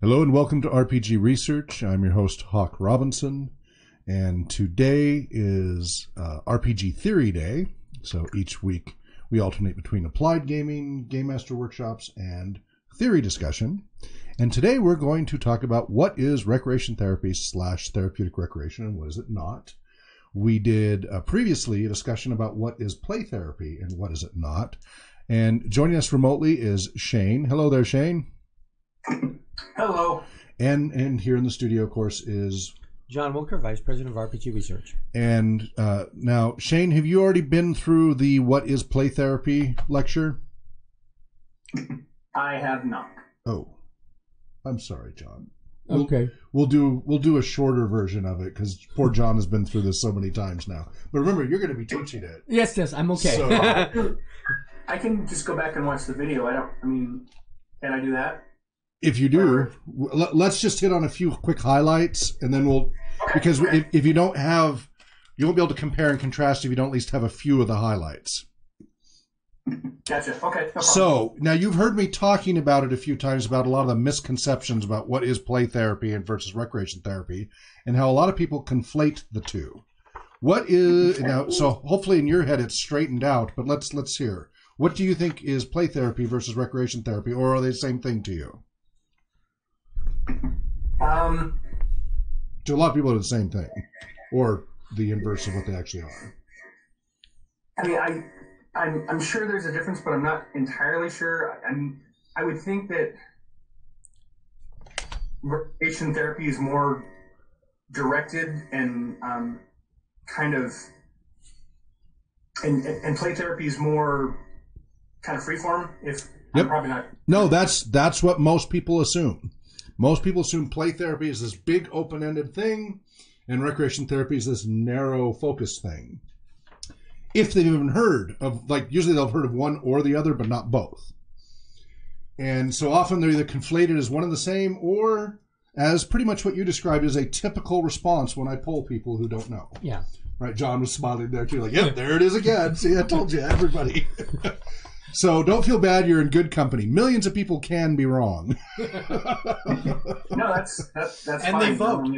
Hello and welcome to RPG Research. I'm your host, Hawk Robinson, and today is RPG Theory Day. So each week we alternate between applied gaming, game master workshops, and theory discussion. And today we're going to talk about what is recreation therapy / therapeutic recreation and what is it not. We did previously a discussion about what is play therapy and what is it not. And joining us remotely is Shane. Hello there, Shane. Hello. And here in the studio, of course, is John Wilker, Vice President of RPG Research. And now, Shane, have you already been through the What is Play Therapy lecture? I have not. Oh, I'm sorry, John. Okay. We'll do a shorter version of it because poor John has been through this so many times now. But remember, you're going to be teaching it. Yes, I'm okay. So, I can just go back and watch the video. Can I do that? if you do, let's just hit on a few quick highlights, and then because if you don't have, you won't be able to compare and contrast if you don't at least have a few of the highlights. Gotcha. Okay. No problem. So now you've heard me talking about it a few times about a lot of the misconceptions about what is play therapy and versus recreation therapy, and how a lot of people conflate the two. What is now? So hopefully in your head it's straightened out. But let's hear. What do you think is play therapy versus recreation therapy, or are they the same thing to you? To a lot of people, are the same thing, or the inverse of what they actually are. I'm sure there's a difference, but I'm not entirely sure. I would think that recreation therapy is more directed and and play therapy is more kind of freeform. Yep. I'm probably not. No, that's what most people assume. Most people assume play therapy is this big open-ended thing, and recreation therapy is this narrow focus thing. If they've even heard of, usually they'll have heard of one or the other, but not both. And so often they're either conflated as one and the same, or as pretty much what you described as a typical response when I poll people who don't know. Yeah. Right, John was smiling there too, yep, there it is again. See, I told you, everybody. So don't feel bad, you're in good company. Millions of people can be wrong. No, that's and fine. they vote.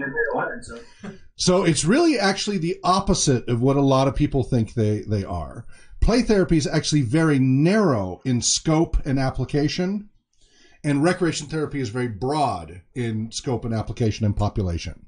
So it's really actually the opposite of what a lot of people think they are. Play therapy is actually very narrow in scope and application, and recreation therapy is very broad in scope and application and population.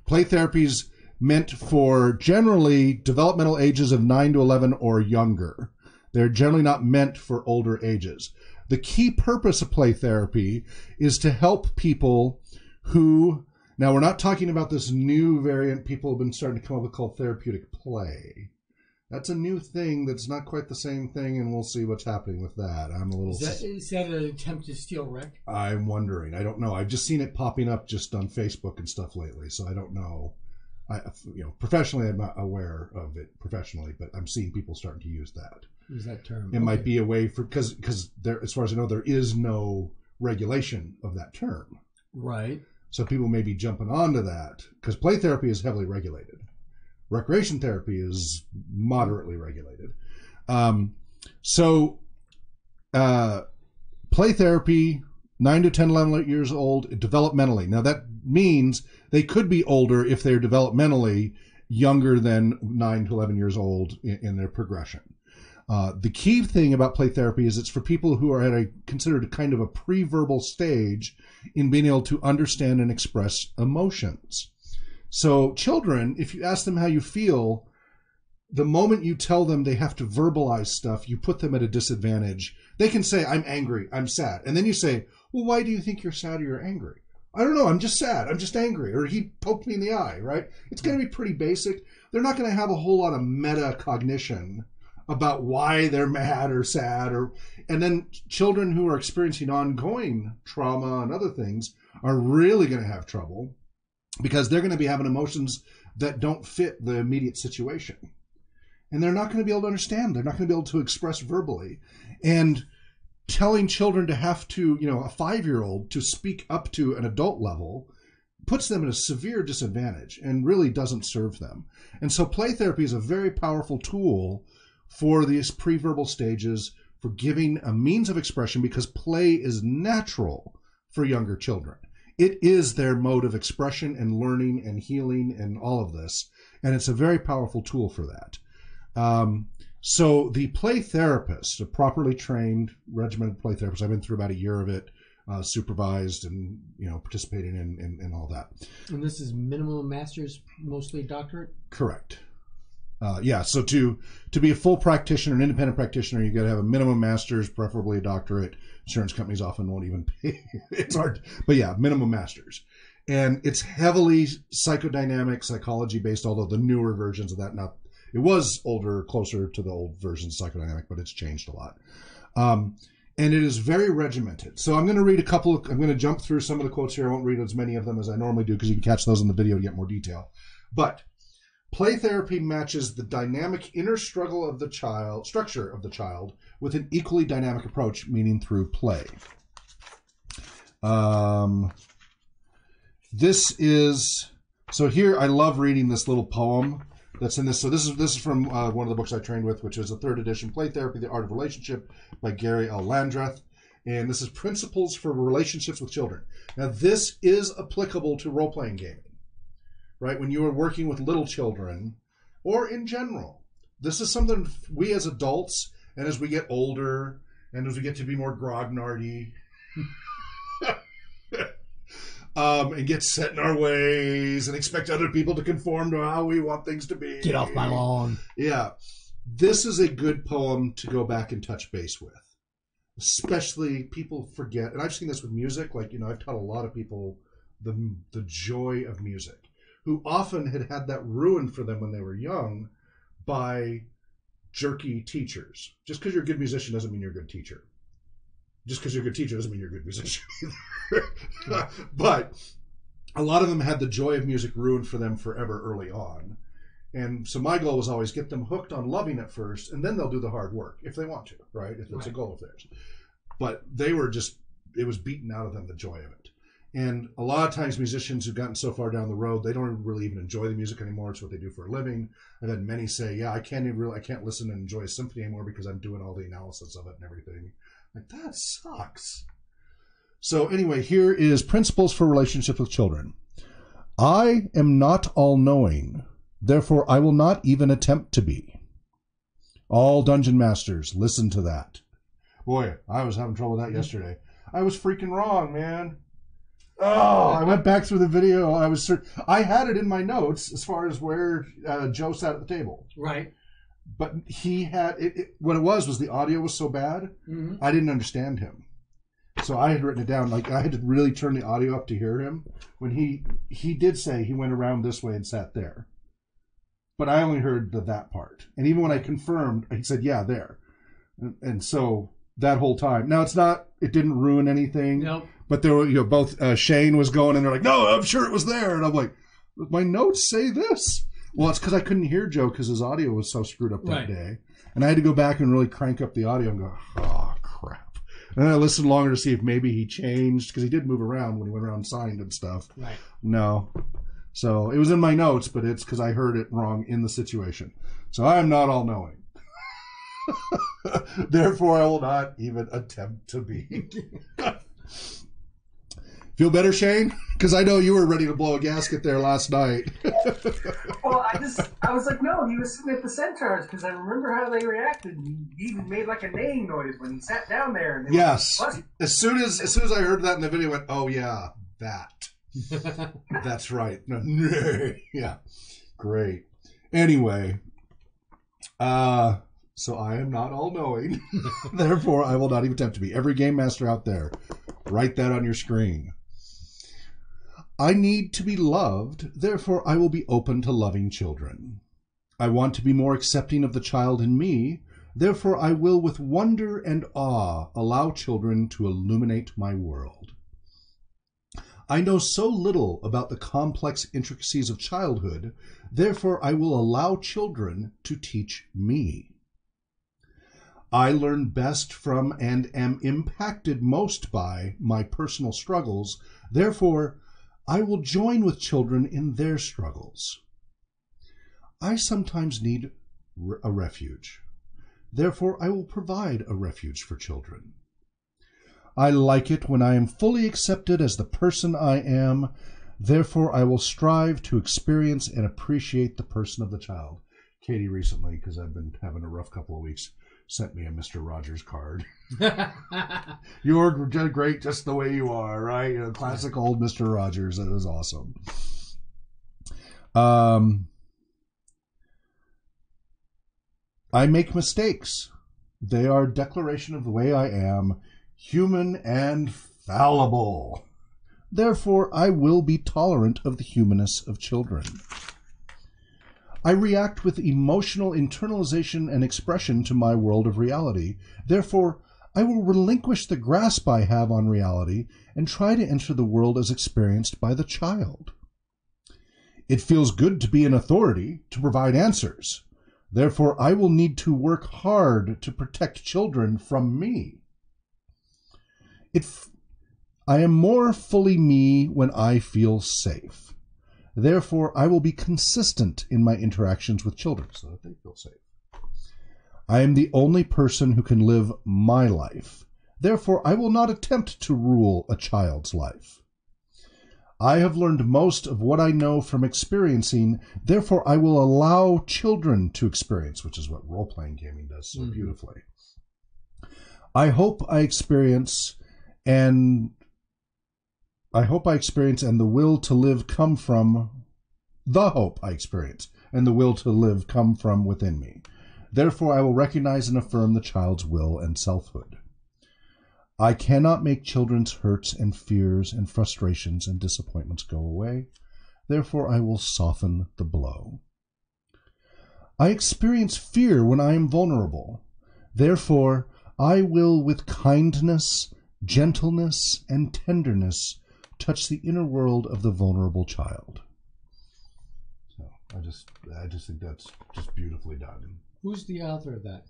Play therapy is meant for generally developmental ages of 9 to 11 or younger. They're generally not meant for older ages. The key purpose of play therapy is to help people who, now we're not talking about this new variant people have been starting to come up with called therapeutic play. That's a new thing that's not quite the same thing, and we'll see what's happening with that. I'm a little... Is that an attempt to steal Rick? I'm wondering. I don't know. I've just seen it popping up just on Facebook and stuff lately, so I don't know. Professionally, I'm not aware of it professionally, but I'm seeing people starting to use that. Use that term. It might be a way for, because there, as far as I know, there is no regulation of that term. Right. So people may be jumping onto that because play therapy is heavily regulated. Recreation therapy is moderately regulated. Play therapy, 9 to 10, 11 years old, developmentally. Now that means they could be older if they're developmentally younger than 9 to 11 years old in their progression. The key thing about play therapy is it's for people who are at considered kind of a pre-verbal stage in being able to understand and express emotions. So children, if you ask them how you feel, the moment you tell them they have to verbalize stuff, you put them at a disadvantage. They can say, I'm angry, I'm sad. And then you say, well, why do you think you're sad or you're angry? I don't know, I'm just sad, I'm just angry. Or he poked me in the eye, right? It's going to be pretty basic. They're not going to have a whole lot of metacognition about why they're mad or sad. And then children who are experiencing ongoing trauma and other things are really going to have trouble because they're going to be having emotions that don't fit the immediate situation. And they're not going to be able to understand. They're not going to be able to express verbally. And telling children to have to, a 5-year-old to speak up to an adult level puts them at a severe disadvantage and really doesn't serve them. And so play therapy is a very powerful tool for these pre-verbal stages, for giving a means of expression, because play is natural for younger children. it is their mode of expression and learning and healing and all of this. And it's a very powerful tool for that. So the play therapist, a properly trained, regimented play therapist, I've been through about a year of it, supervised and, participating in all that. And this is minimum master's, mostly doctorate? Correct. So to be a full practitioner, an independent practitioner, you got to have a minimum master's, preferably a doctorate. Insurance companies often won't even pay. It's hard, but yeah, minimum master's. And it's heavily psychodynamic, psychology based, although the newer versions of that, it was older, closer to the old versions of psychodynamic, but it's changed a lot. And it is very regimented. So I'm going to jump through some of the quotes here. I won't read as many of them as I normally do because you can catch those in the video to get more detail. But play therapy matches the dynamic inner structure of the child with an equally dynamic approach, meaning through play. So here I love reading this little poem that's in this. So this is from one of the books I trained with, which is a 3rd edition, Play Therapy, The Art of Relationship by Gary L. Landreth. And this is Principles for Relationships with Children. Now this is applicable to role-playing gaming. Right? When you are working with little children, or in general, this is something we as adults, and as we get older, and as we get to be more grognardy, and get set in our ways, and expect other people to conform to how we want things to be. Get off my lawn. Yeah. This is a good poem to go back and touch base with. Especially people forget, and I've seen this with music, I've taught a lot of people the joy of music, who often had that ruined for them when they were young by jerky teachers. Just because you're a good musician doesn't mean you're a good teacher. Just because you're a good teacher doesn't mean you're a good musician either. But a lot of them had the joy of music ruined for them forever early on. And so my goal was always get them hooked on loving it first, and then they'll do the hard work if they want to, right? If it's a goal of theirs. But it was beaten out of them, the joy of it. And a lot of times musicians who've gotten so far down the road, they don't really even enjoy the music anymore. It's what they do for a living. I've had many say, I can't listen and enjoy a symphony anymore because I'm doing all the analysis of it and everything. Like, that sucks. So anyway, here is Principles for Relationships with Children. I am not all-knowing, therefore I will not even attempt to be. All dungeon masters, listen to that. Boy, I was having trouble with that yesterday. I was freaking wrong, man. Oh, I went back through the video. I had it in my notes as far as where Joe sat at the table. Right. But he had it. What it was the audio was so bad, I didn't understand him. So I had written it down. Like, I had to really turn the audio up to hear him. When he did say he went around this way and sat there. But I only heard that part. And even when I confirmed, he said, yeah, there. And so that whole time. Now, it didn't ruin anything. Nope. But there were, both Shane was going and they're like, no, I'm sure it was there. And I'm like, my notes say this. Well, it's because I couldn't hear Joe because his audio was so screwed up that day. And I had to go back and really crank up the audio and go, oh, crap. And then I listened longer to see if maybe he changed, because he did move around when he went around and signed and stuff. Right. No. So it was in my notes, but it's because I heard it wrong in the situation. So I am not all-knowing. Therefore, I will not even attempt to be. Feel better, Shane? Because I know you were ready to blow a gasket there last night. Well, I was like, no, he was sitting at the centaurs, because I remember how they reacted. He even made like a neighing noise when he sat down there. And yes. Like, as soon as I heard that in the video, I went, oh yeah, that. That's right. No, yeah. Great. Anyway, so I am not all-knowing. Therefore, I will not even attempt to be. Every game master out there, write that on your screen. I need to be loved, therefore I will be open to loving children. I want to be more accepting of the child in me, therefore I will with wonder and awe allow children to illuminate my world. I know so little about the complex intricacies of childhood, therefore I will allow children to teach me. I learn best from and am impacted most by my personal struggles, therefore I will join with children in their struggles. I sometimes need a refuge. Therefore, I will provide a refuge for children. I like it when I am fully accepted as the person I am. Therefore, I will strive to experience and appreciate the person of the child. Katie recently, because I've been having a rough couple of weeks, sent me a Mr. Rogers card. You're great just the way you are, right? You know, classic old Mr. Rogers. It was awesome. I make mistakes. They are a declaration of the way I am, human and fallible. Therefore, I will be tolerant of the humanness of children. I react with emotional internalization and expression to my world of reality. Therefore, I will relinquish the grasp I have on reality and try to enter the world as experienced by the child. It feels good to be an authority, to provide answers. Therefore, I will need to work hard to protect children from me. I am more fully me when I feel safe. Therefore, I will be consistent in my interactions with children so that they feel safe. I am the only person who can live my life. Therefore, I will not attempt to rule a child's life. I have learned most of what I know from experiencing. Therefore, I will allow children to experience, which is what role-playing gaming does so beautifully. I hope I experience and the will to live come from the hope I experience and the will to live come from within me. Therefore, I will recognize and affirm the child's will and selfhood. I cannot make children's hurts and fears and frustrations and disappointments go away. Therefore, I will soften the blow. I experience fear when I am vulnerable. Therefore, I will with kindness, gentleness, and tenderness touch the inner world of the vulnerable child. So I just think that's just beautifully done. Who's the author of that?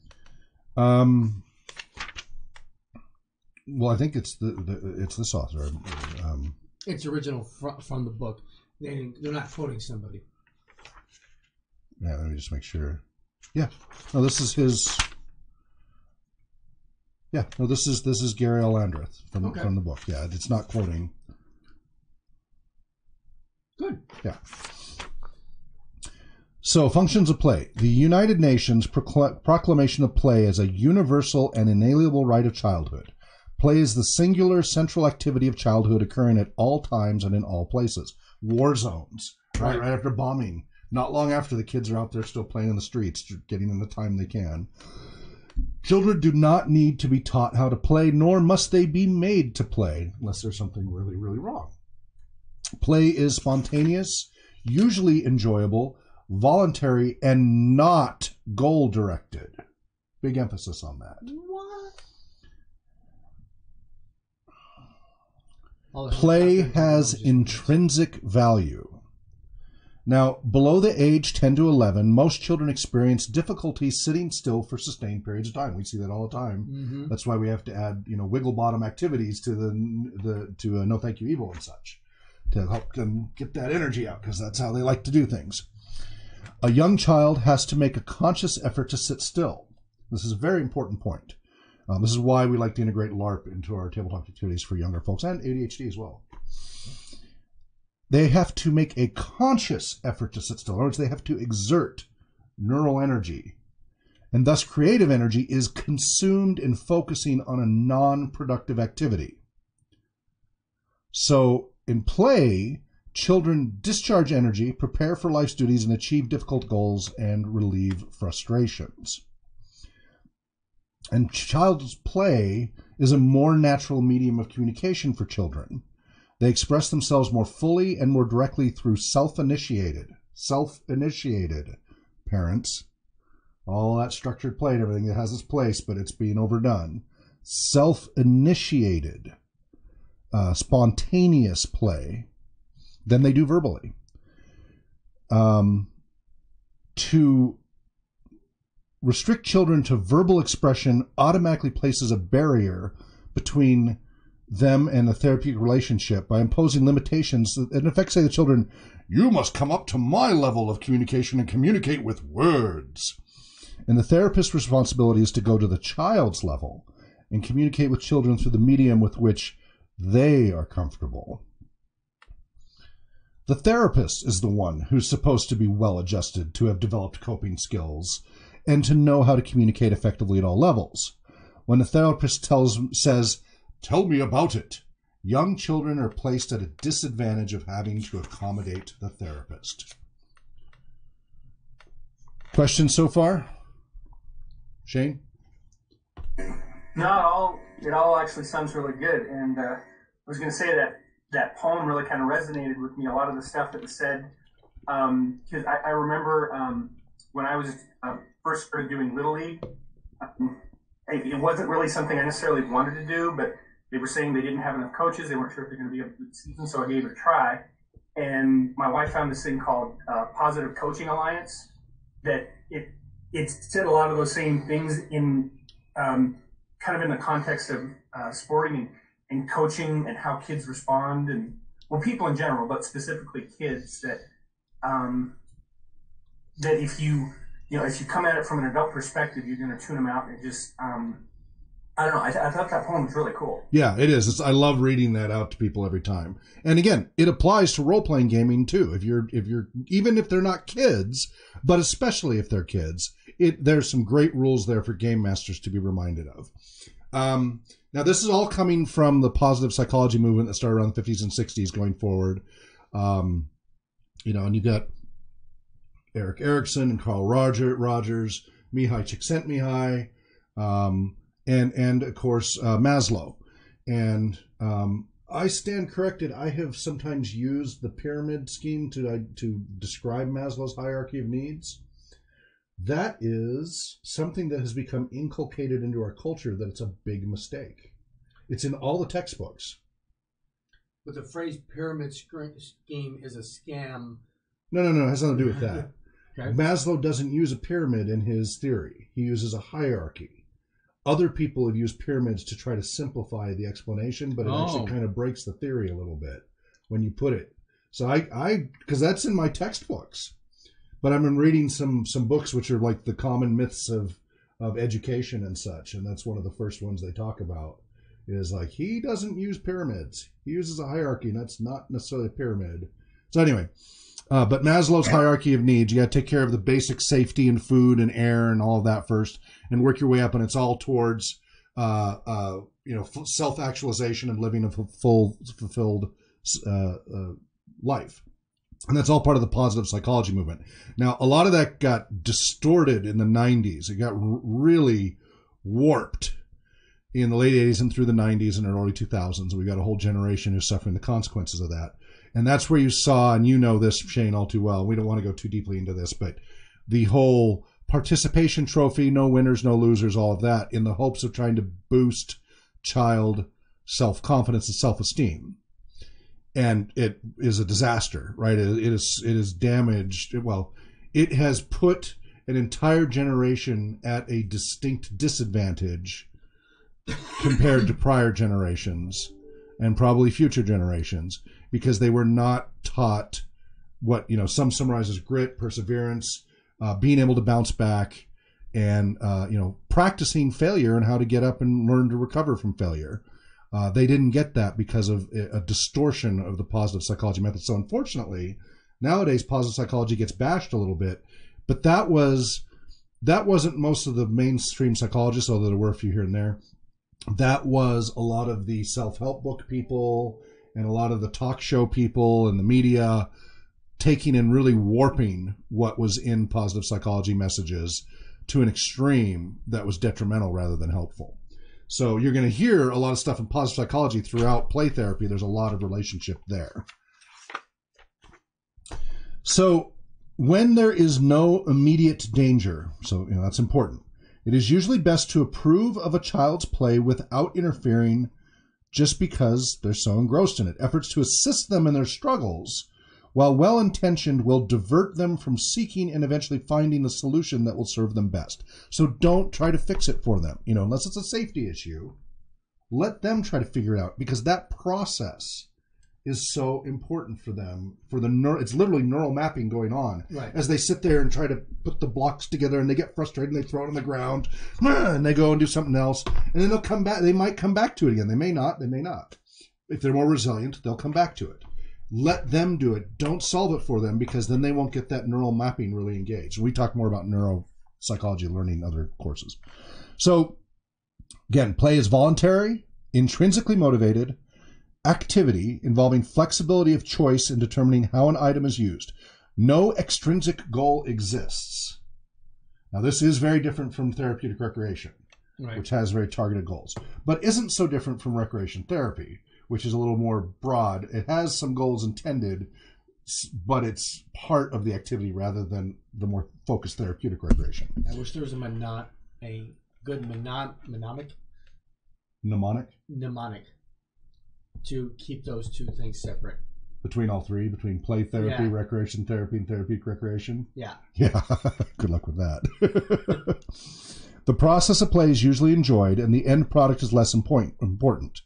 Well, I think it's this author. It's original from the book. They're not quoting somebody. Yeah, let me just make sure. Yeah, no, this is his. Yeah, no, this is Gary L. Landreth from the book. Yeah, it's not quoting. Good. Yeah. So, functions of play. The United Nations proclamation of play as a universal and inalienable right of childhood. Play is the singular central activity of childhood occurring at all times and in all places. War zones, right after bombing. Not long after, the kids are out there still playing in the streets, getting in the time they can. Children do not need to be taught how to play, nor must they be made to play, unless there's something really, really wrong. Play is spontaneous, usually enjoyable, voluntary, and not goal-directed. Big emphasis on that. What? Play has intrinsic value. Now, below the age 10 to 11, most children experience difficulty sitting still for sustained periods of time. We see that all the time. Mm-hmm. That's why we have to add, wiggle bottom activities to to No Thank You Evil and such to help them get that energy out, because that's how they like to do things. A young child has to make a conscious effort to sit still. This is a very important point. This is why we like to integrate LARP into our tabletop activities for younger folks and ADHD as well. They have to make a conscious effort to sit still. In other words, they have to exert neural energy. And thus creative energy is consumed in focusing on a non-productive activity. So in play, children discharge energy, prepare for life's duties, and achieve difficult goals and relieve frustrations. And child's play is a more natural medium of communication for children. They express themselves more fully and more directly through self-initiated parents. All that structured play and everything that has its place, but it's being overdone. Self-initiated, spontaneous play than they do verbally. To restrict children to verbal expression automatically places a barrier between them and a therapeutic relationship by imposing limitations that in effect say to children, you must come up to my level of communication and communicate with words. And the therapist's responsibility is to go to the child's level and communicate with children through the medium with which they are comfortable. The therapist is the one who's supposed to be well-adjusted, to have developed coping skills, and to know how to communicate effectively at all levels. When the therapist says, "Tell me about it," young children are placed at a disadvantage of having to accommodate the therapist. Questions so far? Shane? No, it all actually sounds really good. And I was going to say that poem really kind of resonated with me. A lot of the stuff that was said, because I remember when I was first started doing Little League, it wasn't really something I necessarily wanted to do, but they were saying they didn't have enough coaches. They weren't sure if they're going to be able to do the season, so I gave it a try. And my wife found this thing called Positive Coaching Alliance, that it said a lot of those same things in kind of in the context of sporting and coaching and how kids respond, and well, people in general, but specifically kids. That that if you come at it from an adult perspective, you're going to tune them out and just I don't know. I thought that poem was really cool. Yeah, it is. I love reading that out to people every time. And again, it applies to role-playing gaming too. If you're even if they're not kids, but especially if they're kids, there's some great rules there for game masters to be reminded of. Now, this is all coming from the positive psychology movement that started around the 50s and 60s going forward. And you've got Erik Erikson and Carl Rogers, Mihai Csikszentmihalyi, and of course Maslow. And I stand corrected. I have sometimes used the pyramid scheme to describe Maslow's hierarchy of needs. That is something that has become inculcated into our culture, that it's a big mistake. It's in all the textbooks. But the phrase pyramid scheme is a scam. No, it has nothing to do with that. Okay. Maslow doesn't use a pyramid in his theory. He uses a hierarchy. Other people have used pyramids to try to simplify the explanation, but it actually kind of breaks the theory a little bit when you put it. So because that's in my textbooks. But I've been reading some books which are like the common myths of education and such, and that's one of the first ones they talk about, is like, he doesn't use pyramids. He uses a hierarchy, and that's not necessarily a pyramid. So anyway, but Maslow's hierarchy of needs, you got to take care of the basic safety and food and air and all of that first, and work your way up, and it's all towards self-actualization and living a fulfilled life. And that's all part of the positive psychology movement. Now, a lot of that got distorted in the 90s. It got really warped in the late 80s and through the 90s and early 2000s. We got a whole generation who's suffering the consequences of that. And that's where you saw, and you know this, Shane, all too well. We don't want to go too deeply into this, but the whole participation trophy, no winners, no losers, all of that, in the hopes of trying to boost child self-confidence and self-esteem. And it is a disaster, right? It is damaged. It has put an entire generation at a distinct disadvantage compared to prior generations and probably future generations, because they were not taught what, some summarize as grit, perseverance, being able to bounce back, and, practicing failure and how to get up and learn to recover from failure. They didn't get that because of a distortion of the positive psychology method. So unfortunately, nowadays positive psychology gets bashed a little bit, but that wasn't most of the mainstream psychologists, although there were a few here and there. That was a lot of the self-help book people and a lot of the talk show people and the media taking and really warping what was in positive psychology messages to an extreme that was detrimental rather than helpful. So you're going to hear a lot of stuff in positive psychology throughout play therapy. There's a lot of relationship there. So when there is no immediate danger, so that's important, it is usually best to approve of a child's play without interfering just because they're so engrossed in it. Efforts to assist them in their struggles, while well-intentioned, will divert them from seeking and eventually finding the solution that will serve them best. So don't try to fix it for them, unless it's a safety issue. Let them try to figure it out, because that process is so important for them. It's literally neural mapping going on Right. as they sit there and try to put the blocks together, and they get frustrated and they throw it on the ground, and they go and do something else, and then they'll come back. They might come back to it again. They may not. They may not. If they're more resilient, they'll come back to it. Let them do it. Don't solve it for them, because then they won't get that neural mapping really engaged. We talk more about neuropsychology learning in other courses. So again, play is voluntary, intrinsically motivated activity involving flexibility of choice in determining how an item is used. No extrinsic goal exists. Now, this is very different from therapeutic recreation, Right. which has very targeted goals, but isn't so different from recreation therapy, which is a little more broad. It has some goals intended, but it's part of the activity rather than the more focused therapeutic recreation. I wish there was a good mnemonic to keep those two things separate. Between all three, between play therapy, Yeah. recreation therapy, and therapeutic recreation. Yeah. Yeah, good luck with that. The process of play is usually enjoyed, and the end product is less important.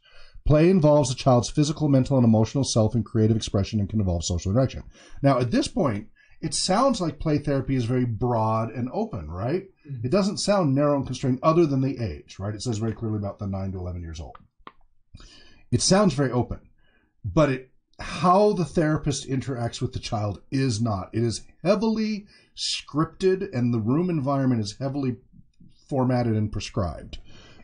Play involves the child's physical, mental, and emotional self in creative expression and can involve social interaction. Now, at this point, it sounds like play therapy is very broad and open, right? Mm-hmm. It doesn't sound narrow and constrained other than the age, right? It says very clearly about the 9 to 11 years old. It sounds very open, but how the therapist interacts with the child is not. It is heavily scripted, and the room environment is heavily formatted and prescribed.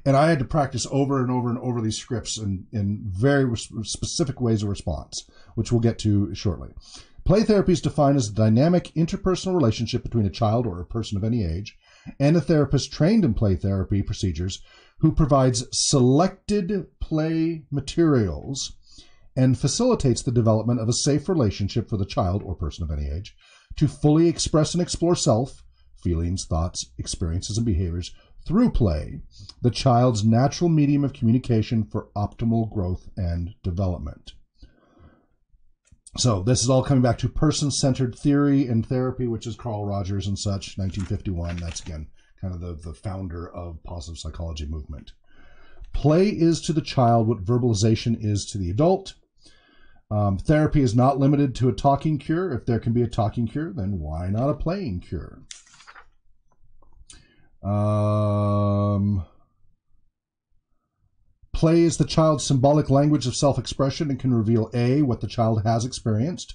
And I had to practice over and over and over these scripts in very specific ways of response, which we'll get to shortly. Play therapy is defined as a dynamic interpersonal relationship between a child or a person of any age and a therapist trained in play therapy procedures who provides selected play materials and facilitates the development of a safe relationship for the child or person of any age to fully express and explore self, feelings, thoughts, experiences, and behaviors through play, the child's natural medium of communication for optimal growth and development. So this is all coming back to person-centered theory and therapy, which is Carl Rogers and such, 1951. That's, again, kind of the founder of positive psychology movement. Play is to the child what verbalization is to the adult. Therapy is not limited to a talking cure. If there can be a talking cure, then why not a playing cure? Play is the child's symbolic language of self-expression and can reveal A, what the child has experienced,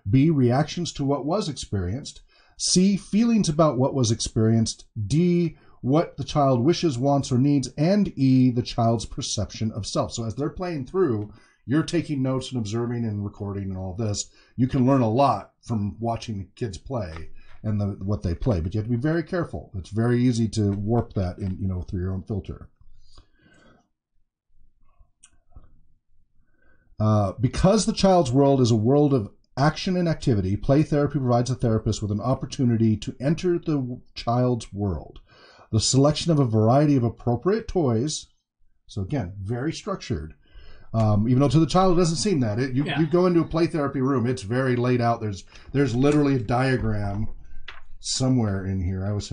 B, reactions to what was experienced, C, feelings about what was experienced, D, what the child wishes, wants, or needs, and E, the child's perception of self. So as they're playing through, you're taking notes and observing and recording and all this. You can learn a lot from watching kids play and what they play, but you have to be very careful. It's very easy to warp that through your own filter. Because the child's world is a world of action and activity, play therapy provides a therapist with an opportunity to enter the child's world. The selection of a variety of appropriate toys, so again, very structured, even though to the child it doesn't seem that. You go into a play therapy room, it's very laid out. There's literally a diagram somewhere in here. I always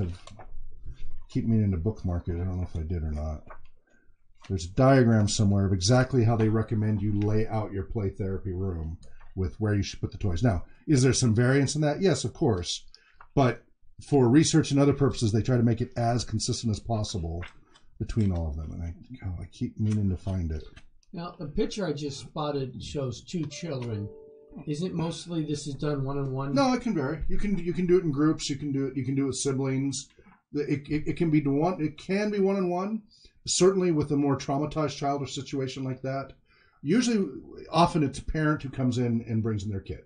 keep meaning to bookmark it. I don't know if I did or not. There's a diagram somewhere of exactly how they recommend you lay out your play therapy room with where you should put the toys. Now, is there some variance in that? Yes, of course. But for research and other purposes, they try to make it as consistent as possible between all of them. And I keep meaning to find it. Now, the picture I just spotted shows two children. Isn't mostly this is done one-on-one? No, it can vary. You can do it in groups. You can do it with siblings. It can be one. It can be one-on-one. Certainly with a more traumatized child or situation like that. Often it's a parent who comes in and brings in their kid.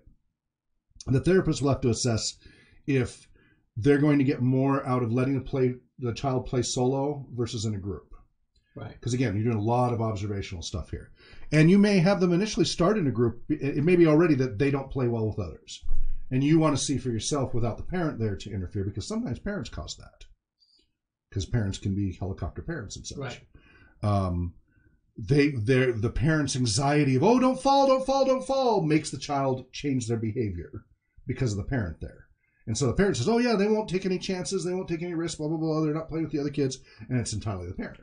And the therapist will have to assess if they're going to get more out of letting the child play solo versus in a group. Right. Because again, you're doing a lot of observational stuff here. And you may have them initially start in a group. It may be already that they don't play well with others. And you want to see for yourself without the parent there to interfere, because sometimes parents cause that. Because parents can be helicopter parents and such. Right. The parents' anxiety of, don't fall, makes the child change their behavior because of the parent there. And so the parent says, they won't take any chances, they won't take any risks, blah, blah, blah, they're not playing with the other kids, and it's entirely the parent.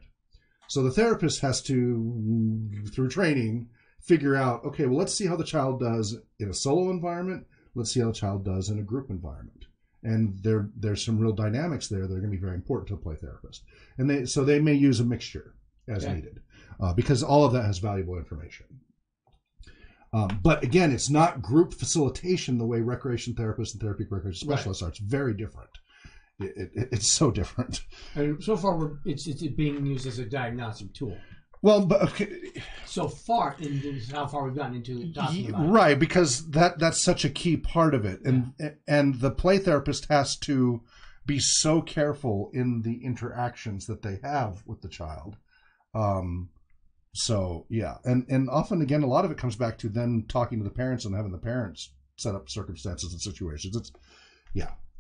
So the therapist has to, through training, figure out, okay, well, let's see how the child does in a solo environment. Let's see how the child does in a group environment. And there's some real dynamics there that are going to be very important to a play therapist. And they may use a mixture as needed, because all of that has valuable information. But again, it's not group facilitation the way recreation therapists and therapeutic recreation specialists are. It's very different. It's so different. And so far, it's being used as a diagnostic tool. Well, but okay. So far, how far we've gotten into talking about it. Right, because that's such a key part of it, and the play therapist has to be so careful in the interactions that they have with the child. So yeah, and often again, a lot of it comes back to then talking to the parents and having the parents set up circumstances and situations.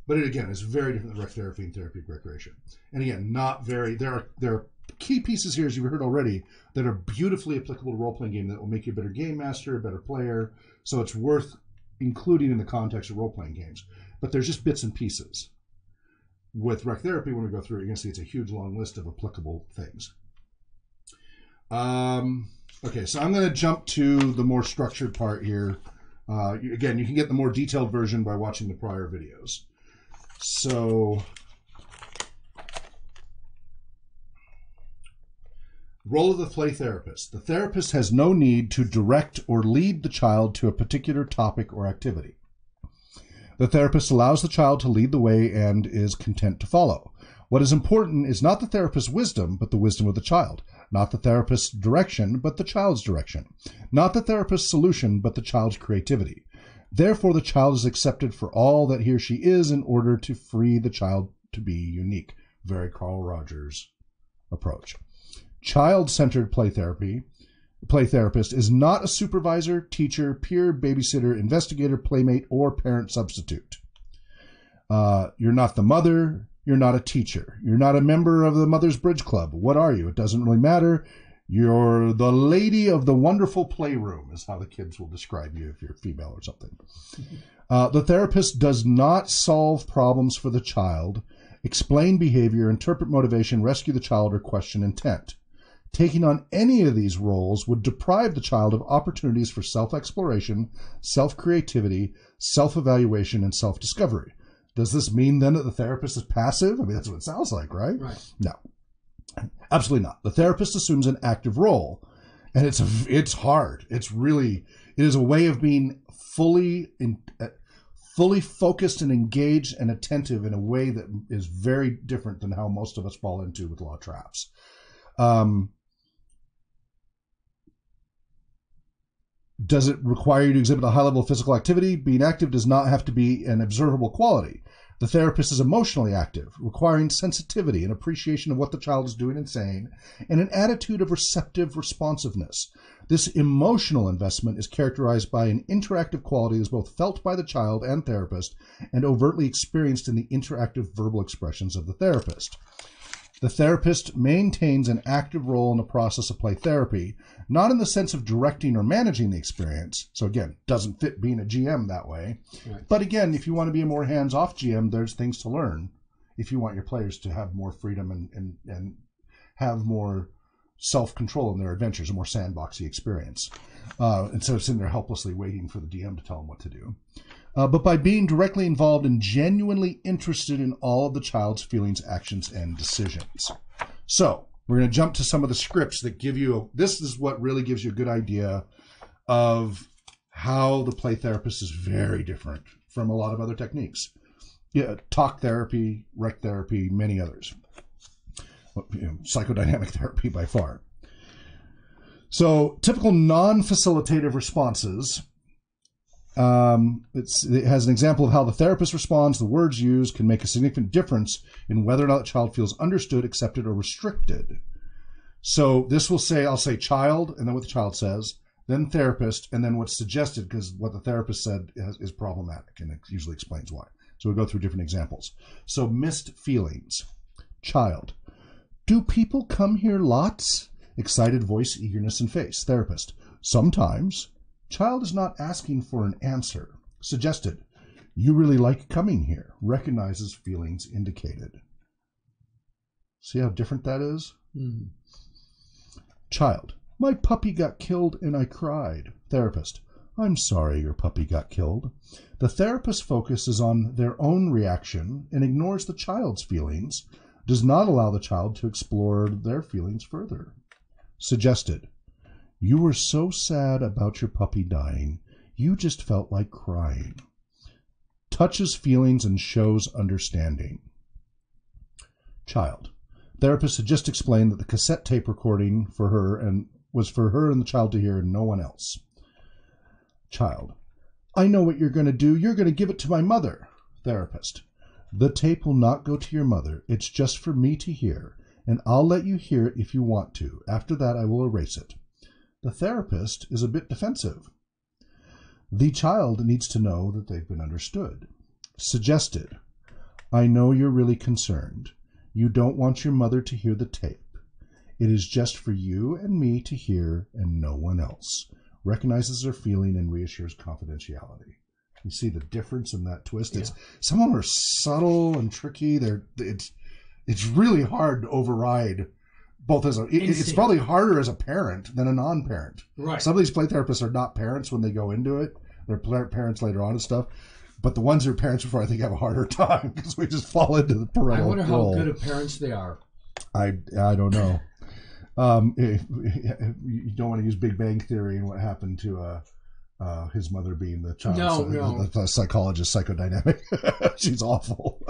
But it's very different than rec therapy and therapeutic recreation. And again, not very. There are key pieces here, as you've heard already, that are beautifully applicable to role-playing game that will make you a better game master, a better player. So it's worth including in the context of role-playing games. But there's just bits and pieces. With rec therapy, when we go through it, you're going to see it's a huge long list of applicable things. Okay, so I'm going to jump to the more structured part here. Again, you can get the more detailed version by watching the prior videos. So, role of the play therapist. The therapist has no need to direct or lead the child to a particular topic or activity. The therapist allows the child to lead the way and is content to follow. What is important is not the therapist's wisdom, but the wisdom of the child. Not the therapist's direction, but the child's direction. Not the therapist's solution, but the child's creativity. Therefore, the child is accepted for all that he or she is in order to free the child to be unique. Very Carl Rogers approach. Child-centered play therapist is not a supervisor, teacher, peer, babysitter, investigator, playmate, or parent substitute. You're not the mother. You're not a teacher. You're not a member of the Mother's Bridge Club. What are you? It doesn't really matter. You're the lady of the wonderful playroom, is how the kids will describe you if you're female or something. The therapist does not solve problems for the child, explain behavior, interpret motivation, rescue the child, or question intent. Taking on any of these roles would deprive the child of opportunities for self-exploration, self-creativity, self-evaluation, and self-discovery. Does this mean then that the therapist is passive? I mean, that's what it sounds like, right? No, absolutely not. The therapist assumes an active role, and it's hard. It is a way of being fully focused and engaged and attentive in a way that is very different than how most of us fall into with law traps. Does it require you to exhibit a high level of physical activity? Being active does not have to be an observable quality. The therapist is emotionally active, requiring sensitivity and appreciation of what the child is doing and saying, and an attitude of receptive responsiveness. This emotional investment is characterized by an interactive quality that is both felt by the child and therapist and overtly experienced in the interactive verbal expressions of the therapist. The therapist maintains an active role in the process of play therapy, not in the sense of directing or managing the experience. So again, doesn't fit being a GM that way. Right. But again, if you want to be a more hands-off GM, there's things to learn if you want your players to have more freedom and have more self-control in their adventures, a more sandboxy experience. Instead of sitting there helplessly waiting for the DM to tell them what to do. But by being directly involved and genuinely interested in all of the child's feelings, actions, and decisions. So we're going to jump to some of the scripts that give you, this is what really gives you a good idea of how the play therapist is very different from a lot of other techniques. Yeah, talk therapy, rec therapy, many others. Psychodynamic therapy by far. So typical non-facilitative responses. It has an example of how the therapist responds. The words used can make a significant difference in whether or not the child feels understood, accepted, or restricted. So this will say, I'll say child, and then what the child says, then therapist, and then what's suggested, because what the therapist said is problematic, and it usually explains why. So we'll go through different examples. So missed feelings. Child. Do people come here lots? Excited voice, eagerness, and face. Therapist. Sometimes. Child is not asking for an answer. Suggested. You really like coming here. Recognizes feelings indicated. See how different that is? Mm. Child. My puppy got killed and I cried. Therapist. I'm sorry your puppy got killed. The therapist focuses on their own reaction and ignores the child's feelings, does not allow the child to explore their feelings further. Suggested. You were so sad about your puppy dying, you just felt like crying. Touches feelings and shows understanding. Child. Therapist had just explained that the cassette tape recording for her and was for her and the child to hear and no one else. Child. I know what you're going to do. You're going to give it to my mother. Therapist. The tape will not go to your mother. It's just for me to hear, and I'll let you hear it if you want to. After that, I will erase it. The therapist is a bit defensive. The child needs to know that they've been understood. Suggested. I know you're really concerned. You don't want your mother to hear the tape. It is just for you and me to hear and no one else. Recognizes their feeling and reassures confidentiality. You see the difference in that twist? Yeah. Some of them are subtle and tricky. It's really hard to override both as it's probably harder as a parent than a non-parent. Right. Some of these play therapists are not parents when they go into it. They're parents later on and stuff. But the ones who are parents before, I think, have a harder time because we just fall into the parental role. I wonder how good of parents they are. I don't know. You don't want to use Big Bang Theory and what happened to his mother being the child. No. The psychologist, psychodynamic. She's awful.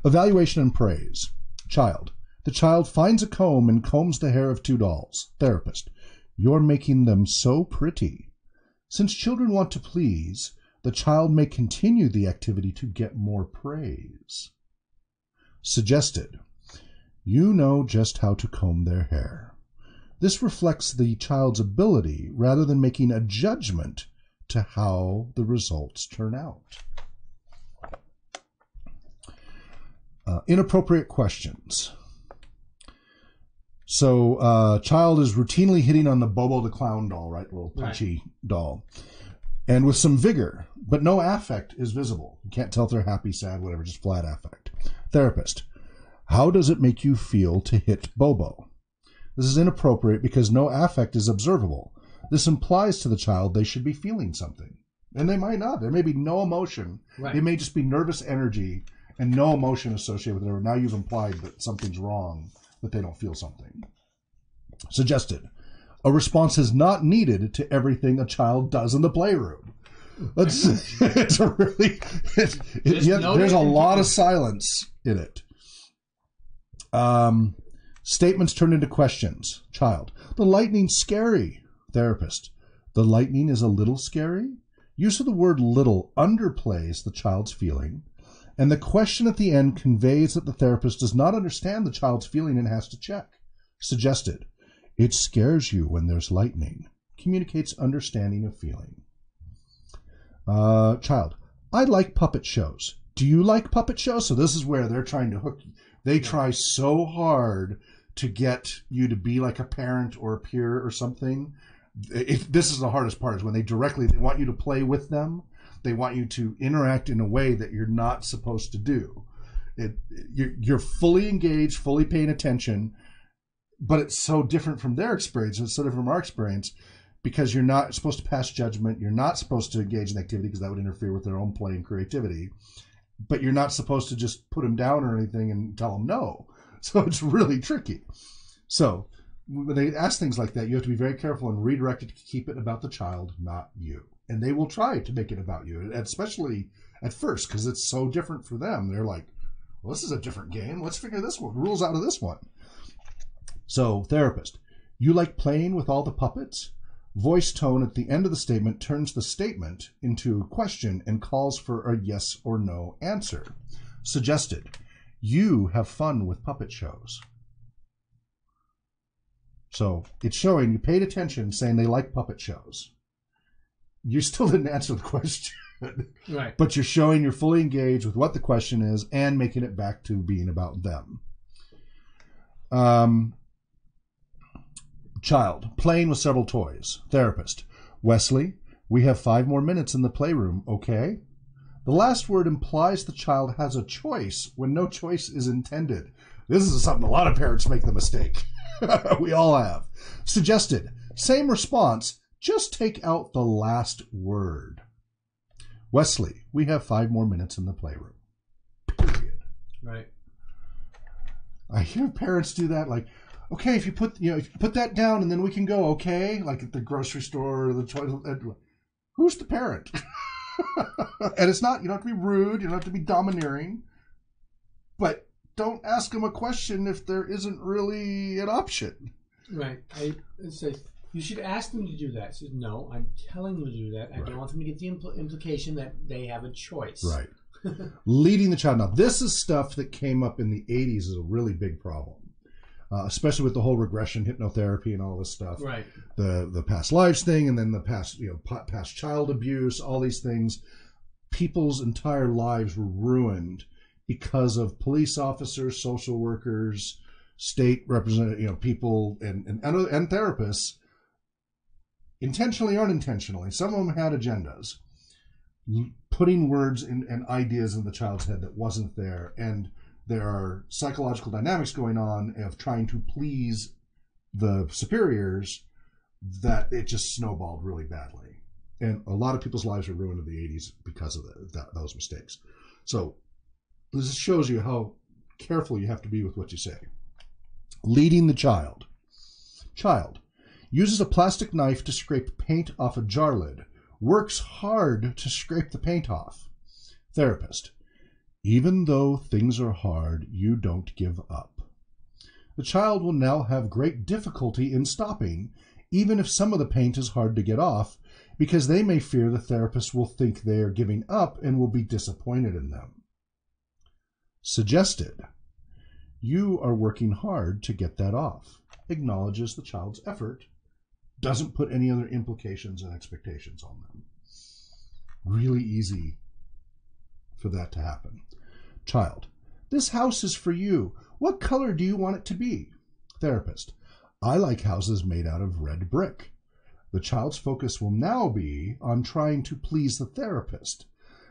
Evaluation and praise. Child. The child finds a comb and combs the hair of two dolls. Therapist. You're making them so pretty. Since children want to please, the child may continue the activity to get more praise. Suggested. You know just how to comb their hair. This reflects the child's ability rather than making a judgment to how the results turn out. Inappropriate questions. So, child is routinely hitting on the Bobo the Clown doll, right? Little punchy doll. And with some vigor, but no affect is visible. You can't tell if they're happy, sad, whatever, just flat affect. Therapist. How does it make you feel to hit Bobo? This is inappropriate because no affect is observable. This implies to the child they should be feeling something. And they might not. There may be no emotion. Right. It may just be nervous energy and no emotion associated with it. Now you've implied that something's wrong, that they don't feel something. Suggested. A response is not needed to everything a child does in the playroom. There's a lot of silence in it. Statements turned into questions. Child. The lightning's scary. Therapist. The lightning is a little scary? Use of the word little underplays the child's feeling, and the question at the end conveys that the therapist does not understand the child's feeling and has to check. Suggested. It scares you when there's lightning. Communicates understanding of feeling. Child. I like puppet shows. Do you like puppet shows? So this is where they're trying to hook you. They try so hard to get you to be like a parent or a peer or something. This is the hardest part, is when they want you to play with them. They want you to interact in a way that you're not supposed to do. You're fully engaged, fully paying attention, but it's so different from their experience. It's so different from our experience because you're not supposed to pass judgment. You're not supposed to engage in activity because that would interfere with their own play and creativity. But you're not supposed to just put them down or anything and tell them no. So it's really tricky. So when they ask things like that, you have to be very careful and redirect it to keep it about the child, not you. And they will try to make it about you, especially at first, because it's so different for them. They're like, well, this is a different game. Let's figure this one, rules out of this one. So, therapist, you like playing with all the puppets? Voice tone at the end of the statement turns the statement into a question and calls for a yes or no answer. Suggested, you have fun with puppet shows. So it's showing you paid attention, saying they like puppet shows. You still didn't answer the question. Right. But you're showing you're fully engaged with what the question is and making it back to being about them. Child, playing with several toys. Therapist, Wesley, we have 5 more minutes in the playroom, okay? The last word implies the child has a choice when no choice is intended. This is something a lot of parents make the mistake. We all have. Suggested, Same response, just take out the last word. Wesley, we have 5 more minutes in the playroom. Period. Right. I hear parents do that, like, okay, if you put that down and then we can go, okay? Like at the grocery store or the toilet. Who's the parent? And it's not, you don't have to be rude, you don't have to be domineering, but don't ask them a question if there isn't really an option. Right. I say, you should ask them to do that. I said, no, I'm telling them to do that. I don't want them to get the implication that they have a choice. Right. Leading the child. Now, this is stuff that came up in the 80s as a really big problem, especially with the whole regression hypnotherapy and all this stuff. Right. The past lives thing, and then the past child abuse, all these things. People's entire lives were ruined because of police officers, social workers, state representative, people, and therapists, intentionally or unintentionally. Some of them had agendas, putting words and ideas in the child's head that wasn't there, and there are psychological dynamics going on of trying to please the superiors that it just snowballed really badly. And a lot of people's lives were ruined in the 80s because of those mistakes. So this shows you how careful you have to be with what you say. Leading the child. Child uses a plastic knife to scrape paint off a jar lid. Works hard to scrape the paint off. Therapist. Even though things are hard, you don't give up. The child will now have great difficulty in stopping, even if some of the paint is hard to get off, because they may fear the therapist will think they are giving up and will be disappointed in them. Suggested. You are working hard to get that off. Acknowledges the child's effort. Doesn't put any other implications and expectations on them. Really easy for that to happen. Child. This house is for you. What color do you want it to be? Therapist. I like houses made out of red brick. The child's focus will now be on trying to please the therapist.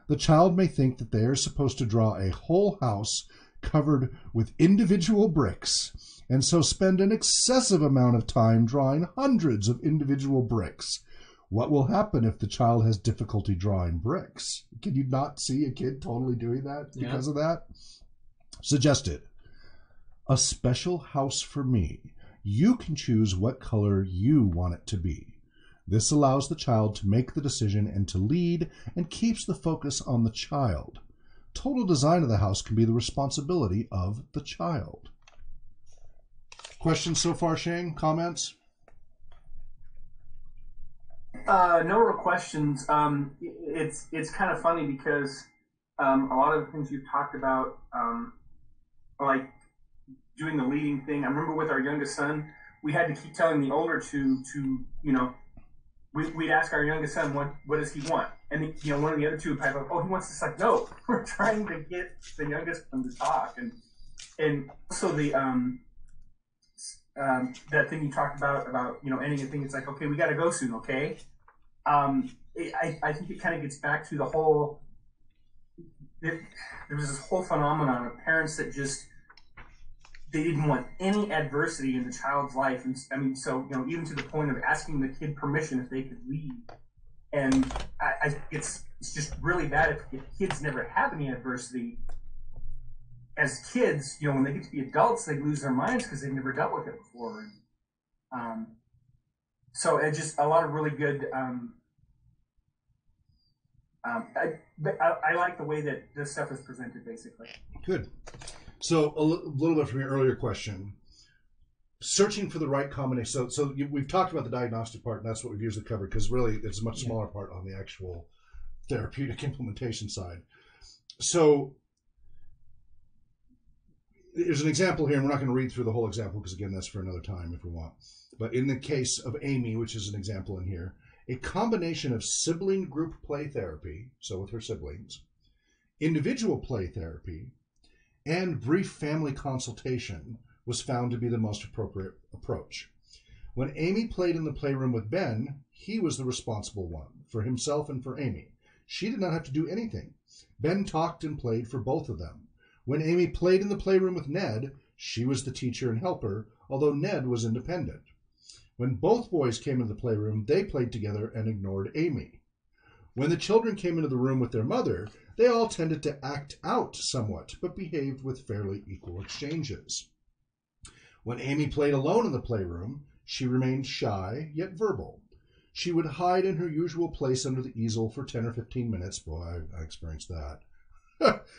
The child may think that they are supposed to draw a whole house covered with individual bricks, and so spend an excessive amount of time drawing hundreds of individual bricks. What will happen if the child has difficulty drawing bricks? Can you not see a kid totally doing that because of that? Suggested. A special house for me. You can choose what color you want it to be. This allows the child to make the decision and to lead, and keeps the focus on the child. Total design of the house can be the responsibility of the child. Questions so far, Shane? Comments? No real questions. It's kind of funny because a lot of the things you've talked about, like doing the leading thing. I remember with our youngest son, we had to keep telling the older two to we'd ask our youngest son what does he want, and one of the other two would pipe up, oh, he wants this. Like, no, we're trying to get the youngest one to talk, and also the that thing you talked about ending a thing. It's like, okay, we got to go soon, okay. I think it kind of gets back to the whole. There was this whole phenomenon of parents that just they didn't want any adversity in the child's life, and I mean, so even to the point of asking the kid permission if they could leave. And it's just really bad if kids never have any adversity. As kids, when they get to be adults, they lose their minds because they've never dealt with it before. And, so it's just a lot of really good. I like the way that this stuff is presented, basically. Good. So a little bit from your earlier question, searching for the right combination. So we've talked about the diagnostic part, and that's what we've usually covered, because really it's a much smaller part on the actual therapeutic implementation side. So there's an example here, and we're not going to read through the whole example because, again, that's for another time if we want. But in the case of Amy, which is an example in here, a combination of sibling group play therapy, so with her siblings, individual play therapy, and brief family consultation was found to be the most appropriate approach. When Amy played in the playroom with Ben, he was the responsible one for himself and for Amy. She did not have to do anything. Ben talked and played for both of them. When Amy played in the playroom with Ned, she was the teacher and helper, although Ned was independent. When both boys came into the playroom, they played together and ignored Amy. When the children came into the room with their mother, they all tended to act out somewhat, but behaved with fairly equal exchanges. When Amy played alone in the playroom, she remained shy, yet verbal. She would hide in her usual place under the easel for 10 or 15 minutes. Boy, I experienced that.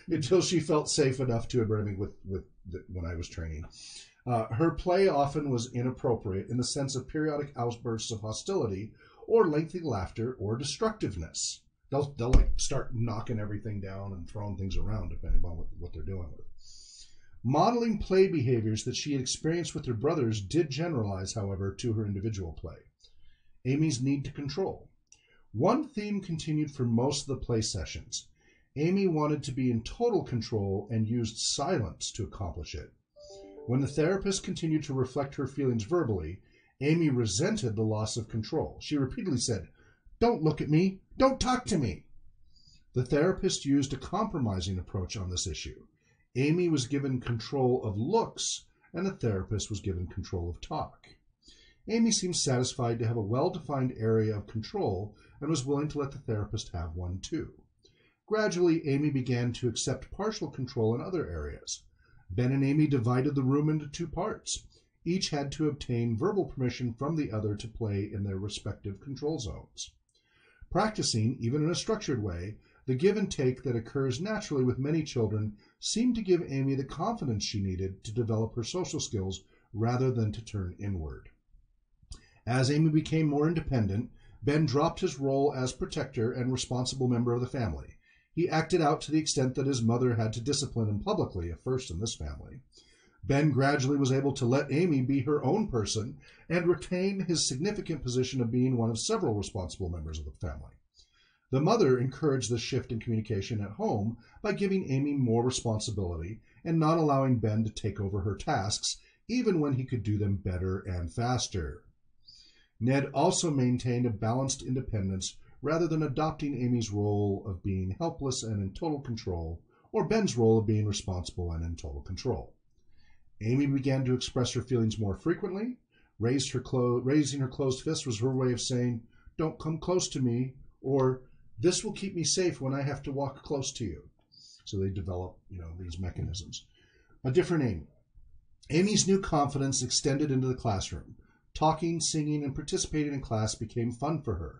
Until she felt safe enough to admit me when I was training. Her play often was inappropriate in the sense of periodic outbursts of hostility or lengthy laughter or destructiveness. They'll like start knocking everything down and throwing things around depending on what they're doing with. Modeling play behaviors that she had experienced with her brothers did generalize, however, to her individual play. Amy's need to control. One theme continued for most of the play sessions. Amy wanted to be in total control and used silence to accomplish it. When the therapist continued to reflect her feelings verbally, Amy resented the loss of control. She repeatedly said, "Don't look at me. Don't talk to me." The therapist used a compromising approach on this issue. Amy was given control of looks, and the therapist was given control of talk. Amy seemed satisfied to have a well-defined area of control and was willing to let the therapist have one too. Gradually, Amy began to accept partial control in other areas. Ben and Amy divided the room into two parts. Each had to obtain verbal permission from the other to play in their respective control zones. Practicing, even in a structured way, the give and take that occurs naturally with many children seemed to give Amy the confidence she needed to develop her social skills rather than to turn inward. As Amy became more independent, Ben dropped his role as protector and responsible member of the family. He acted out to the extent that his mother had to discipline him publicly, a first in this family. Ben gradually was able to let Amy be her own person and retain his significant position of being one of several responsible members of the family. The mother encouraged this shift in communication at home by giving Amy more responsibility and not allowing Ben to take over her tasks, even when he could do them better and faster. Ned also maintained a balanced independence rather than adopting Amy's role of being helpless and in total control, or Ben's role of being responsible and in total control. Amy began to express her feelings more frequently. Raising her closed fist was her way of saying, "Don't come close to me," or "This will keep me safe when I have to walk close to you." So they develop, these mechanisms. A different Amy. Amy's new confidence extended into the classroom. Talking, singing, and participating in class became fun for her.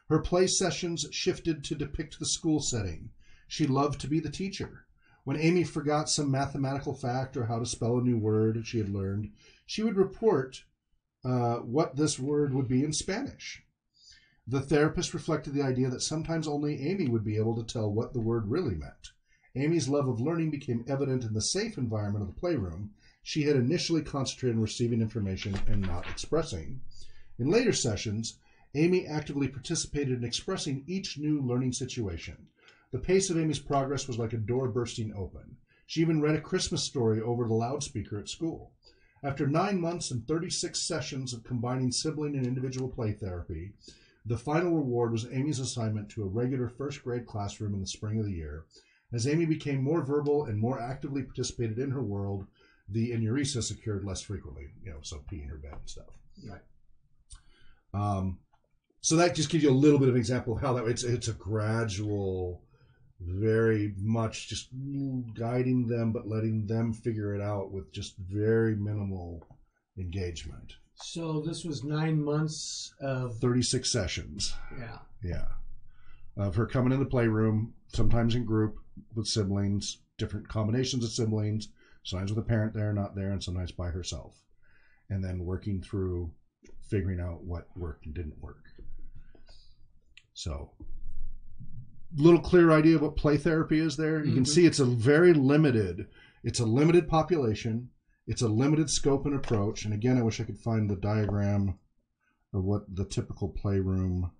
Her play sessions shifted to depict the school setting. She loved to be the teacher. When Amy forgot some mathematical fact or how to spell a new word she had learned, she would report what this word would be in Spanish. The therapist reflected the idea that sometimes only Amy would be able to tell what the word really meant. Amy's love of learning became evident in the safe environment of the playroom. She had initially concentrated on receiving information and not expressing. In later sessions, Amy actively participated in expressing each new learning situation. The pace of Amy's progress was like a door bursting open. She even read a Christmas story over the loudspeaker at school. After 9 months and 36 sessions of combining sibling and individual play therapy, the final reward was Amy's assignment to a regular first-grade classroom in the spring of the year. As Amy became more verbal and more actively participated in her world, the enuresis occurred less frequently, so peeing her bed and stuff. Right. So that just gives you a little bit of an example of how that it's a gradual, very much just guiding them, but letting them figure it out with just very minimal engagement. So this was 9 months of 36 sessions. Yeah. Of her coming in the playroom, sometimes in group with siblings, different combinations of siblings, sometimes with a parent there, not there, and sometimes by herself. And then working through figuring out what worked and didn't work. So, little clear idea of what play therapy is there. You can see it's a limited population. It's a limited scope and approach. And again, I wish I could find the diagram of what the typical playroom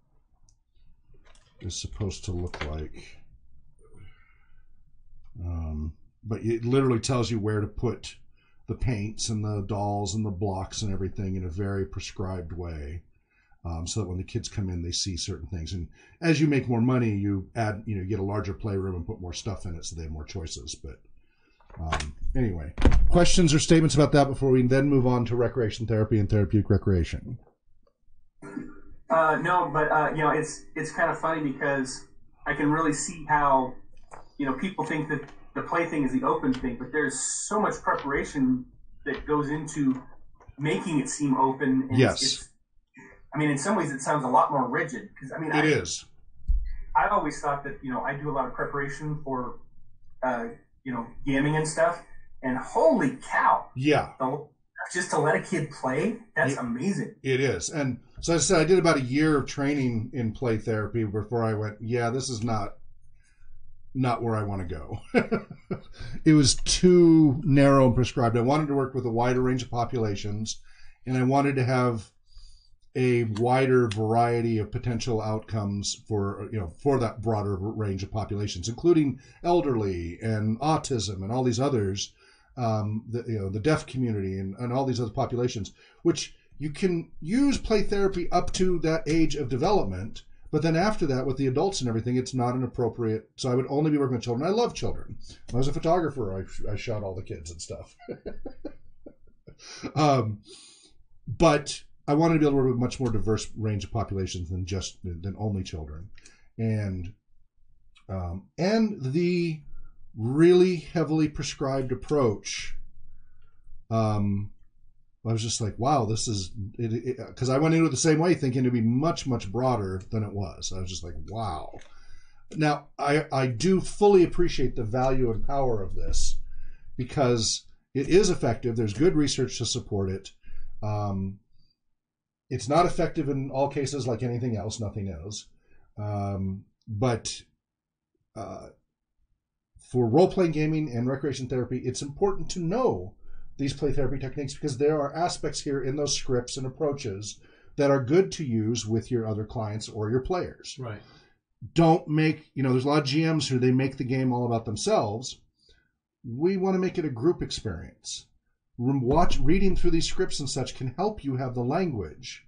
is supposed to look like. But it literally tells you where to put the paints and the dolls and the blocks and everything in a very prescribed way. So that when the kids come in, they see certain things. And as you make more money, you add, you get a larger playroom and put more stuff in it so they have more choices. But anyway, questions or statements about that before we then move on to recreation therapy and therapeutic recreation? No, but it's kind of funny because I can really see how people think that the play thing is the open thing, but there's so much preparation that goes into making it seem open. And Yes. I mean, in some ways, it sounds a lot more rigid because It is. I always thought that I do a lot of preparation for gamming and stuff, and holy cow, Yeah. Just to let a kid play, that's amazing. It is. And so I said I did about a year of training in play therapy before I went, yeah, this is not where I want to go. It was too narrow and prescribed. I wanted to work with a wider range of populations, and I wanted to have a wider variety of potential outcomes for that broader range of populations, including elderly and autism and all these others, the deaf community and all these other populations, which you can use play therapy up to that age of development. But then after that, with the adults and everything, it's not an appropriate. So I would only be working with children. I love children. When I was a photographer, I shot all the kids and stuff. But I wanted to be able to work with a much more diverse range of populations than only children, and the really heavily prescribed approach. I was just like, wow, this is it, because I went into it the same way, thinking it'd be much, much broader than it was. I was just like, wow. Now, I do fully appreciate the value and power of this because it is effective. There's good research to support it. It's not effective in all cases like anything else. Nothing is. But for role-playing gaming and recreation therapy, it's important to know these play therapy techniques because there are aspects here in those scripts and approaches that are good to use with your other clients or your players. Right. Don't make, there's a lot of GMs who they make the game all about themselves. We want to make it a group experience. Reading through these scripts and such can help you have the language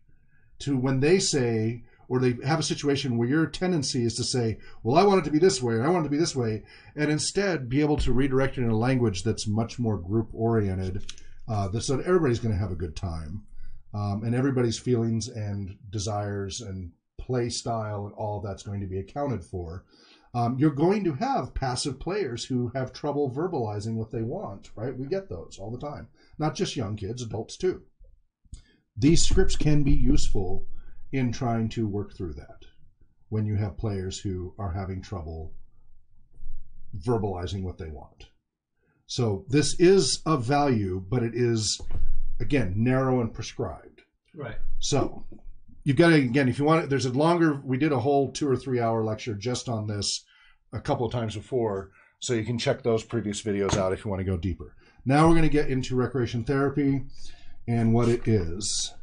to when they say, or they have a situation where your tendency is to say, well, I want it to be this way, or I want it to be this way, and instead be able to redirect it in a language that's much more group-oriented, so that everybody's going to have a good time, and everybody's feelings and desires and play style and all of that's going to be accounted for. You're going to have passive players who have trouble verbalizing what they want, right? We get those all the time. Not just young kids, adults too. These scripts can be useful in trying to work through that when you have players who are having trouble verbalizing what they want. So this is of value, but it is, again, narrow and prescribed. Right. So you've got to, again, if you want it, there's a longer, we did a whole 2 or 3 hour lecture just on this a couple of times before, so you can check those previous videos out if you want to go deeper. Now we're going to get into recreation therapy and what it is.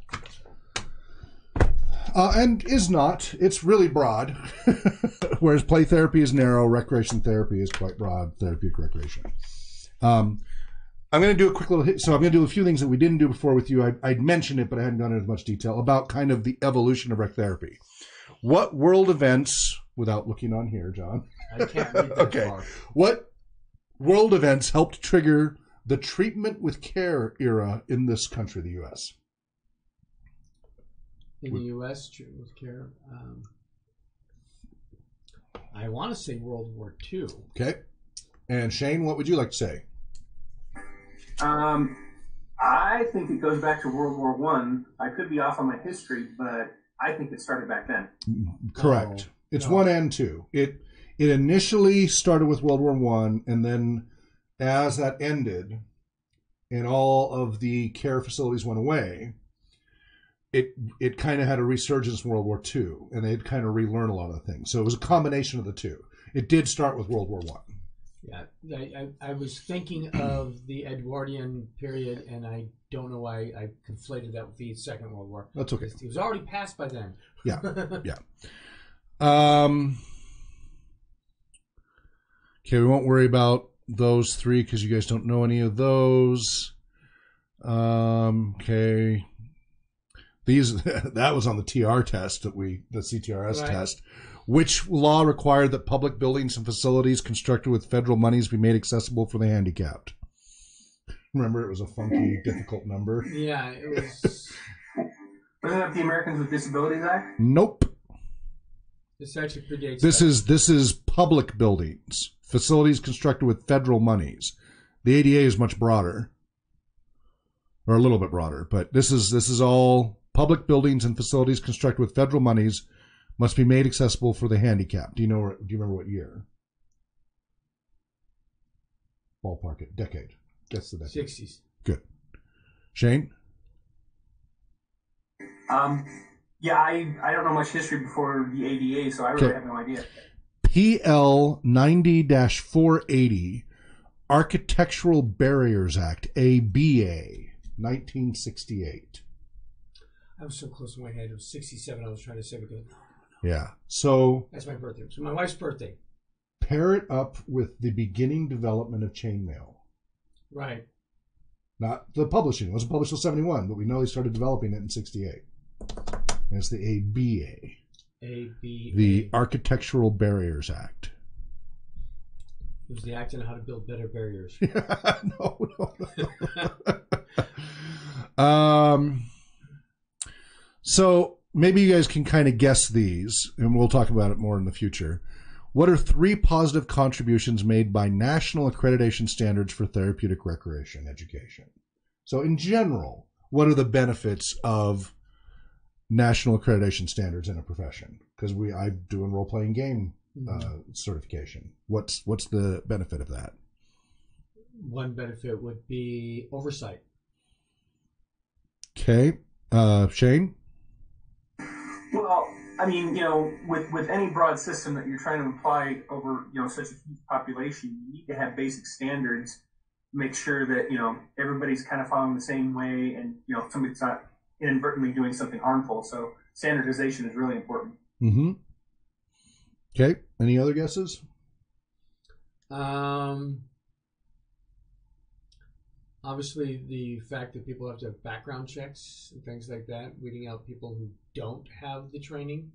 And is not. It's really broad. Whereas play therapy is narrow, recreation therapy is quite broad, therapeutic recreation. I'm going to do a quick little hit. So I'm going to do a few things that we didn't do before with you. I'd mentioned it, but I hadn't gone into much detail about kind of the evolution of rec therapy. What world events, without looking on here, John. I can't read that Okay. far. What world events helped trigger the treatment with care era in this country, the U.S.? In the U.S., with care, I want to say World War II. Okay. And Shane, what would you like to say? I think it goes back to World War One. I could be off on my history, but I think it started back then. Correct. It's No. 1 and 2. It initially started with World War One, and then as that ended, and all of the care facilities went away, it kind of had a resurgence in World War II, and they'd kind of relearn a lot of things. So it was a combination of the two. It did start with World War One. Yeah, I was thinking of the Edwardian period, and I don't know why I conflated that with the Second World War. That's okay. It was already passed by then. Yeah. Okay, we won't worry about those three because you guys don't know any of those. Okay. That was on the TR test the CTRS test. Which law required that public buildings and facilities constructed with federal monies be made accessible for the handicapped? Remember, it was a funky, difficult number. Yeah, it was. Wasn't that the Americans with Disabilities Act? Nope. This actually predates. This is public buildings, facilities constructed with federal monies. The ADA is much broader, or a little bit broader, but this is all public buildings and facilities constructed with federal monies must be made accessible for the handicapped. Do you remember what year? Ballpark it. Decade. Guess the decade. 60s. Good. Shane? Yeah, I don't know much history before the ADA, so I really have no idea. PL 90-480, Architectural Barriers Act, ABA, 1968. I was so close in my head. It was 67. I was trying to say because Yeah. So that's my birthday. It's my wife's birthday. Pair it up with the beginning development of chainmail. Right. Not the publishing. It wasn't published until 71, but we know they started developing it in 68. And it's the ABA. ABA. The Architectural Barriers Act. It was the act on how to build better barriers. No. So maybe you guys can kind of guess these, and we'll talk about it more in the future. What are 3 positive contributions made by national accreditation standards for therapeutic recreation education? So in general, what are the benefits of national accreditation standards in a profession? Because I'm doing role-playing game certification. What's the benefit of that? One benefit would be oversight. Okay. Shane? Well, I mean, with any broad system that you're trying to apply over, such a huge population, you need to have basic standards, make sure that, everybody's kind of following the same way and, somebody's not inadvertently doing something harmful. So standardization is really important. Mm-hmm. Okay. Any other guesses? Obviously, the fact that people have to have background checks and things like that, weeding out people who don't have the training.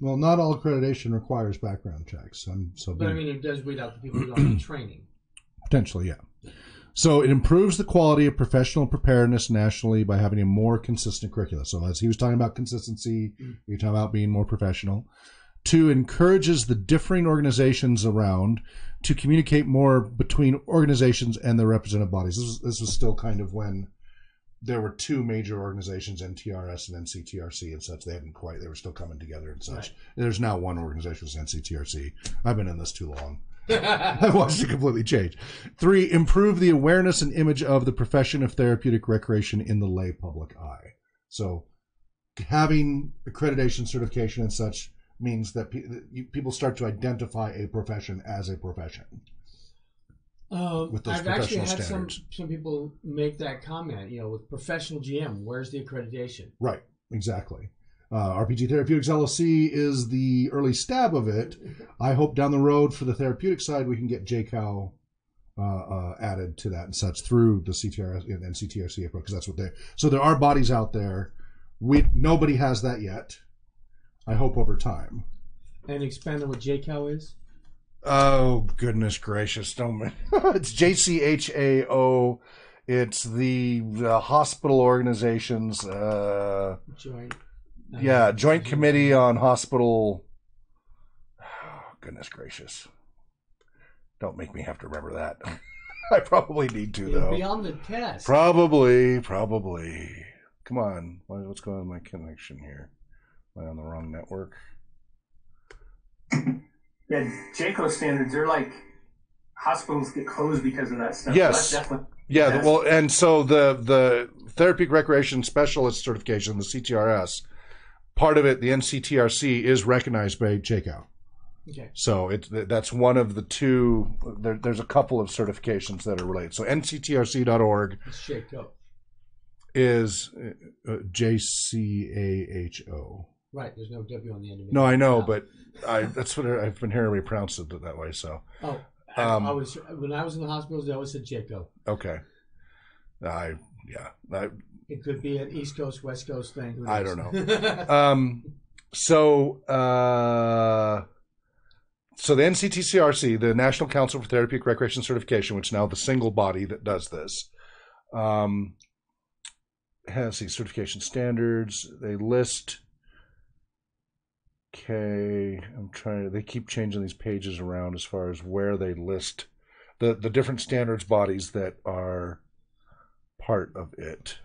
Well, not all accreditation requires background checks. But I mean, it does weed out the people who don't have the training. Potentially, yeah. So it improves the quality of professional preparedness nationally by having a more consistent curricula. So as he was talking about consistency, you're talking about being more professional. 2, encourages the differing organizations around to communicate more between organizations and their representative bodies. This was still kind of when there were 2 major organizations, NTRS and NCTRC and such. They were still coming together and such. Right. There's now one organization, NCTRC. I've been in this too long. I've watched it completely change. 3, improve the awareness and image of the profession of therapeutic recreation in the lay public eye. So having accreditation, certification and such means that people start to identify a profession as a profession. With those I've actually had standards. some people make that comment, with professional GM, where's the accreditation? Right, exactly. RPG Therapeutics LLC is the early stab of it. I hope down the road for the therapeutic side we can get JCAL added to that and such through the CTRS and NCTRC approach, because that's what so there are bodies out there. Nobody has that yet. I hope over time. And expand on what JCAL is? Oh, goodness gracious. Don't It's JCHAO. It's the hospital organizations. Joint. Joint Committee on Hospital. Oh, goodness gracious. Don't make me have to remember that. I probably need to, though. Be on the test. Probably. Come on. What's going on with my connection here? Am I on the wrong network? Yeah, JCO standards, they're like hospitals get closed because of that stuff. Yes. So And so the Therapeutic Recreation Specialist Certification, the CTRS, part of it, the NCTRC, is recognized by JCAL. Okay. So that's one of the 2. There's a couple of certifications that are related. So NCTRC.org is JCAHO. Right, there's no W on the end of it. No, I know, but that's what I've been hearing me pronounce it that way. So. Oh, when I was in the hospitals, they always said JCO. Okay. It could be an East Coast, West Coast thing. I don't know. So the NCTCRC, the National Council for Therapeutic Recreation Certification, which is now the single body that does this, has these certification standards. They list. Okay, they keep changing these pages around as far as where they list the different standards bodies that are part of it.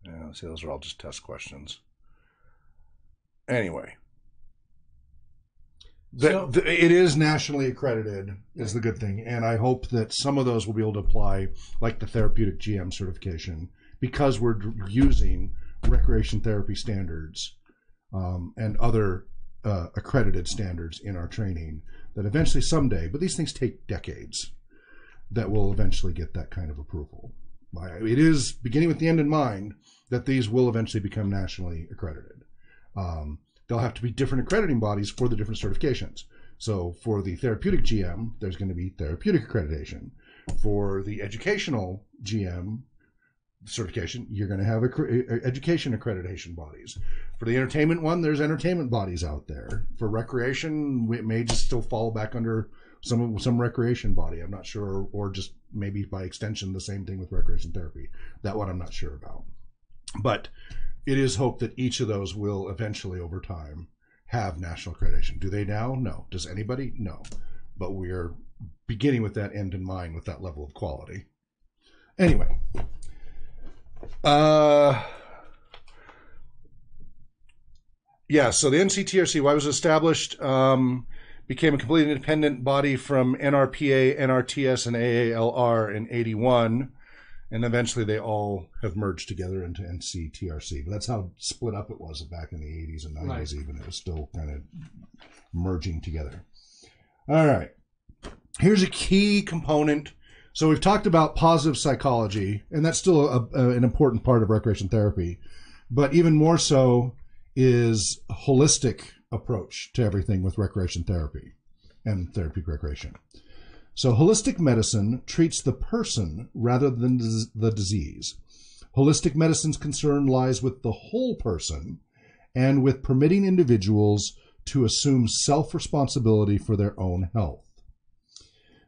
Yeah, see, those are all just test questions. Anyway. It is nationally accredited is the good thing, and I hope that some of those will be able to apply, like the therapeutic GM certification, because we're using recreation therapy standards and other accredited standards in our training, that eventually someday, but these things take decades, that will eventually get that kind of approval. It is beginning with the end in mind that these will eventually become nationally accredited. There'll have to be different accrediting bodies for the different certifications. So for the therapeutic GM, there's going to be therapeutic accreditation. For the educational GM certification, you're going to have education accreditation bodies. For the entertainment one, there's entertainment bodies out there. For recreation, it may just still fall back under some recreation body. I'm not sure, or just maybe by extension the same thing with recreation therapy. That one I'm not sure about. But it is hoped that each of those will eventually, over time, have national accreditation. Do they now? No. Does anybody? No. But we're beginning with that end in mind, with that level of quality. Anyway. Yeah, so the NCTRC, why was it established? Became a completely independent body from NRPA, NRTS, and AALR in 81. And eventually they all have merged together into NCTRC. But that's how split up it was back in the 80s and 90s, right. Even. It was still kind of merging together. All right. Here's a key component. So we've talked about positive psychology, and that's still an important part of recreation therapy. But even more so is a holistic approach to everything with recreation therapy and therapeutic recreation. So holistic medicine treats the person rather than the disease. Holistic medicine's concern lies with the whole person and with permitting individuals to assume self-responsibility for their own health.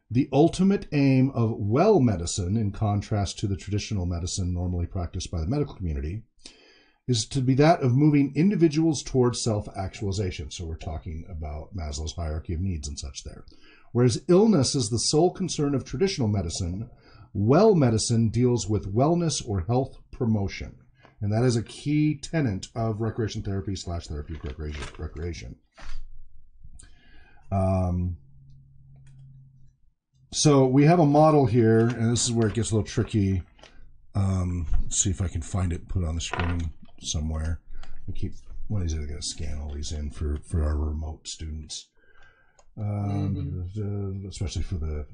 The ultimate aim of well medicine, in contrast to the traditional medicine normally practiced by the medical community, is to be that of moving individuals towards self-actualization. So we're talking about Maslow's hierarchy of needs and such there. Whereas illness is the sole concern of traditional medicine, well medicine deals with wellness or health promotion. And that is a key tenet of recreation therapy / therapeutic recreation. So we have a model here, and this is where it gets a little tricky. Let's see if I can find it and put it on the screen somewhere. What is it? I got to scan all these in for our remote students. Especially for the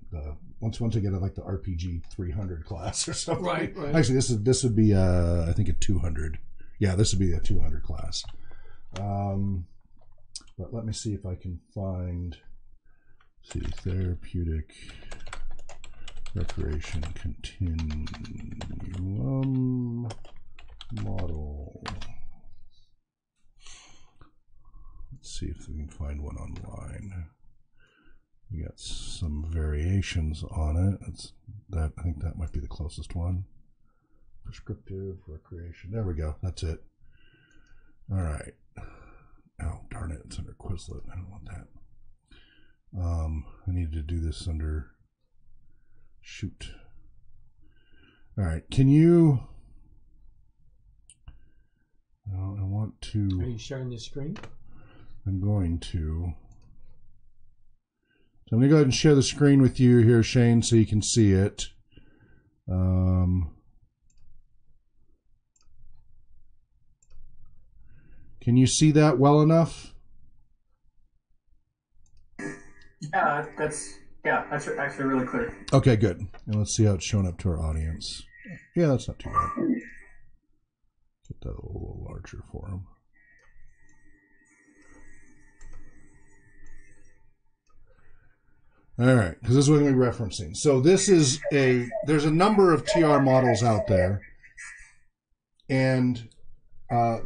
once I get like the RPG 300 class or something. Right. Actually, this would be I think a 200. Yeah, this would be a 200 class. But let me see if I can find. Therapeutic recreation continuum model. Let's see if we can find one online. We got some variations on it. I think that might be the closest one. Prescriptive recreation. There we go. That's it. All right. Oh, darn it. It's under Quizlet. I don't want that. I need to do this under shoot. All right. Can you? I want to. Are you sharing the screen? I'm going to. So I'm going to go ahead and share the screen with you here, Shane, so you can see it. Can you see that well enough? Yeah, that's actually really clear. Okay, good. And let's see how it's showing up to our audience. Yeah, that's not too bad. Get that a little larger for them. All right, because this is what we're referencing. So this is there's a number of TR models out there, and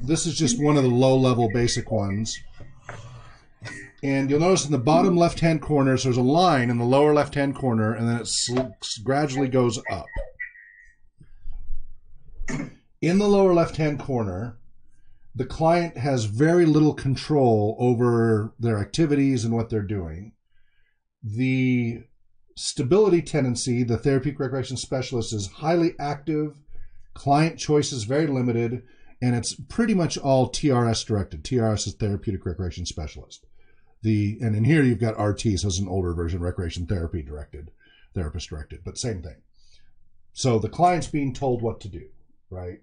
this is just one of the low-level basic ones. And you'll notice in the bottom left-hand corner, so there's a line in the lower left-hand corner, and then it gradually goes up. In the lower left-hand corner, the client has very little control over their activities and what they're doing. The stability tendency, the therapeutic recreation specialist, is highly active. Client choice is very limited, and it's pretty much all TRS directed. TRS is therapeutic recreation specialist. And in here you've got RT, so it's an older version, recreation therapy directed, therapist directed, but same thing. So the client's being told what to do, right?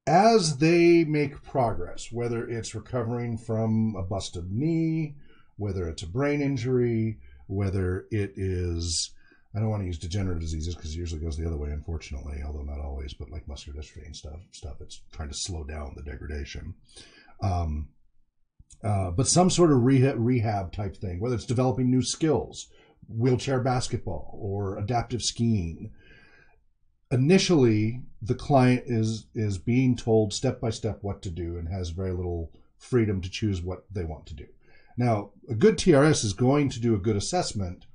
As they make progress, whether it's recovering from a busted knee, whether it's a brain injury, whether it is, I don't want to use degenerative diseases because it usually goes the other way, unfortunately, although not always, but like muscular dystrophy and stuff that's trying to slow down the degradation. But some sort of rehab type thing, whether it's developing new skills, wheelchair basketball or adaptive skiing. Initially, the client is being told step by step what to do and has very little freedom to choose what they want to do. Now, a good TRS is going to do a good assessment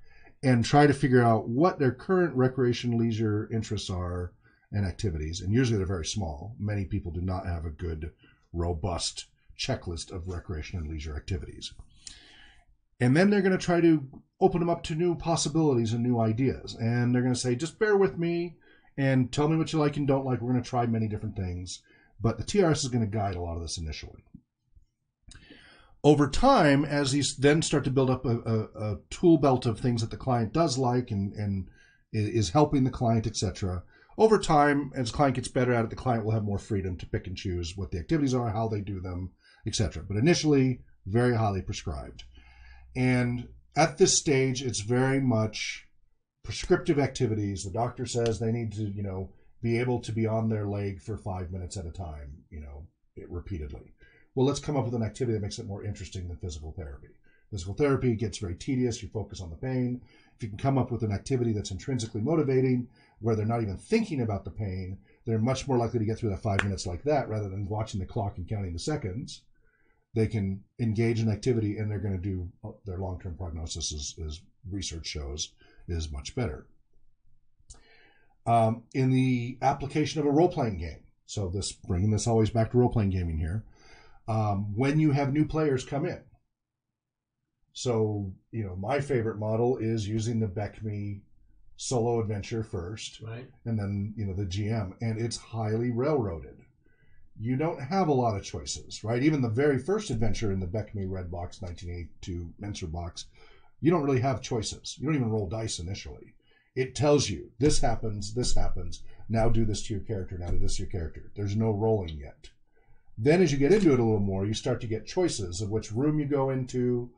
and try to figure out what their current recreation leisure interests are and activities. And usually they're very small. Many people do not have a good, robust checklist of recreation and leisure activities. And then they're going to try to open them up to new possibilities and new ideas. And they're going to say, just bear with me and tell me what you like and don't like. We're going to try many different things. But the TRS is going to guide a lot of this initially. Over time, as these then start to build up a tool belt of things that the client does like and is helping the client, etc., over time, as the client gets better at it, the client will have more freedom to pick and choose what the activities are, how they do them, etc. But initially, very highly prescribed. And at this stage, it's very much prescriptive activities. The doctor says they need to, be able to be on their leg for 5 minutes at a time, repeatedly. Well, let's come up with an activity that makes it more interesting than physical therapy. Physical therapy gets very tedious. You focus on the pain. If you can come up with an activity that's intrinsically motivating, where they're not even thinking about the pain, they're much more likely to get through that 5 minutes like that rather than watching the clock and counting the seconds. They can engage in activity, and they're going to do their long-term prognosis, as research shows, is much better. In the application of a role-playing game, so bringing this always back to role-playing gaming here, when you have new players come in. So, my favorite model is using the BECME solo adventure first, right, and then, the GM, and it's highly railroaded. You don't have a lot of choices, right? Even the very first adventure in the BECME Red Box 1982 Menser box, you don't really have choices. You don't even roll dice initially. It tells you, this happens, now do this to your character, now do this to your character. There's no rolling yet. Then as you get into it a little more, you start to get choices of which room you go into,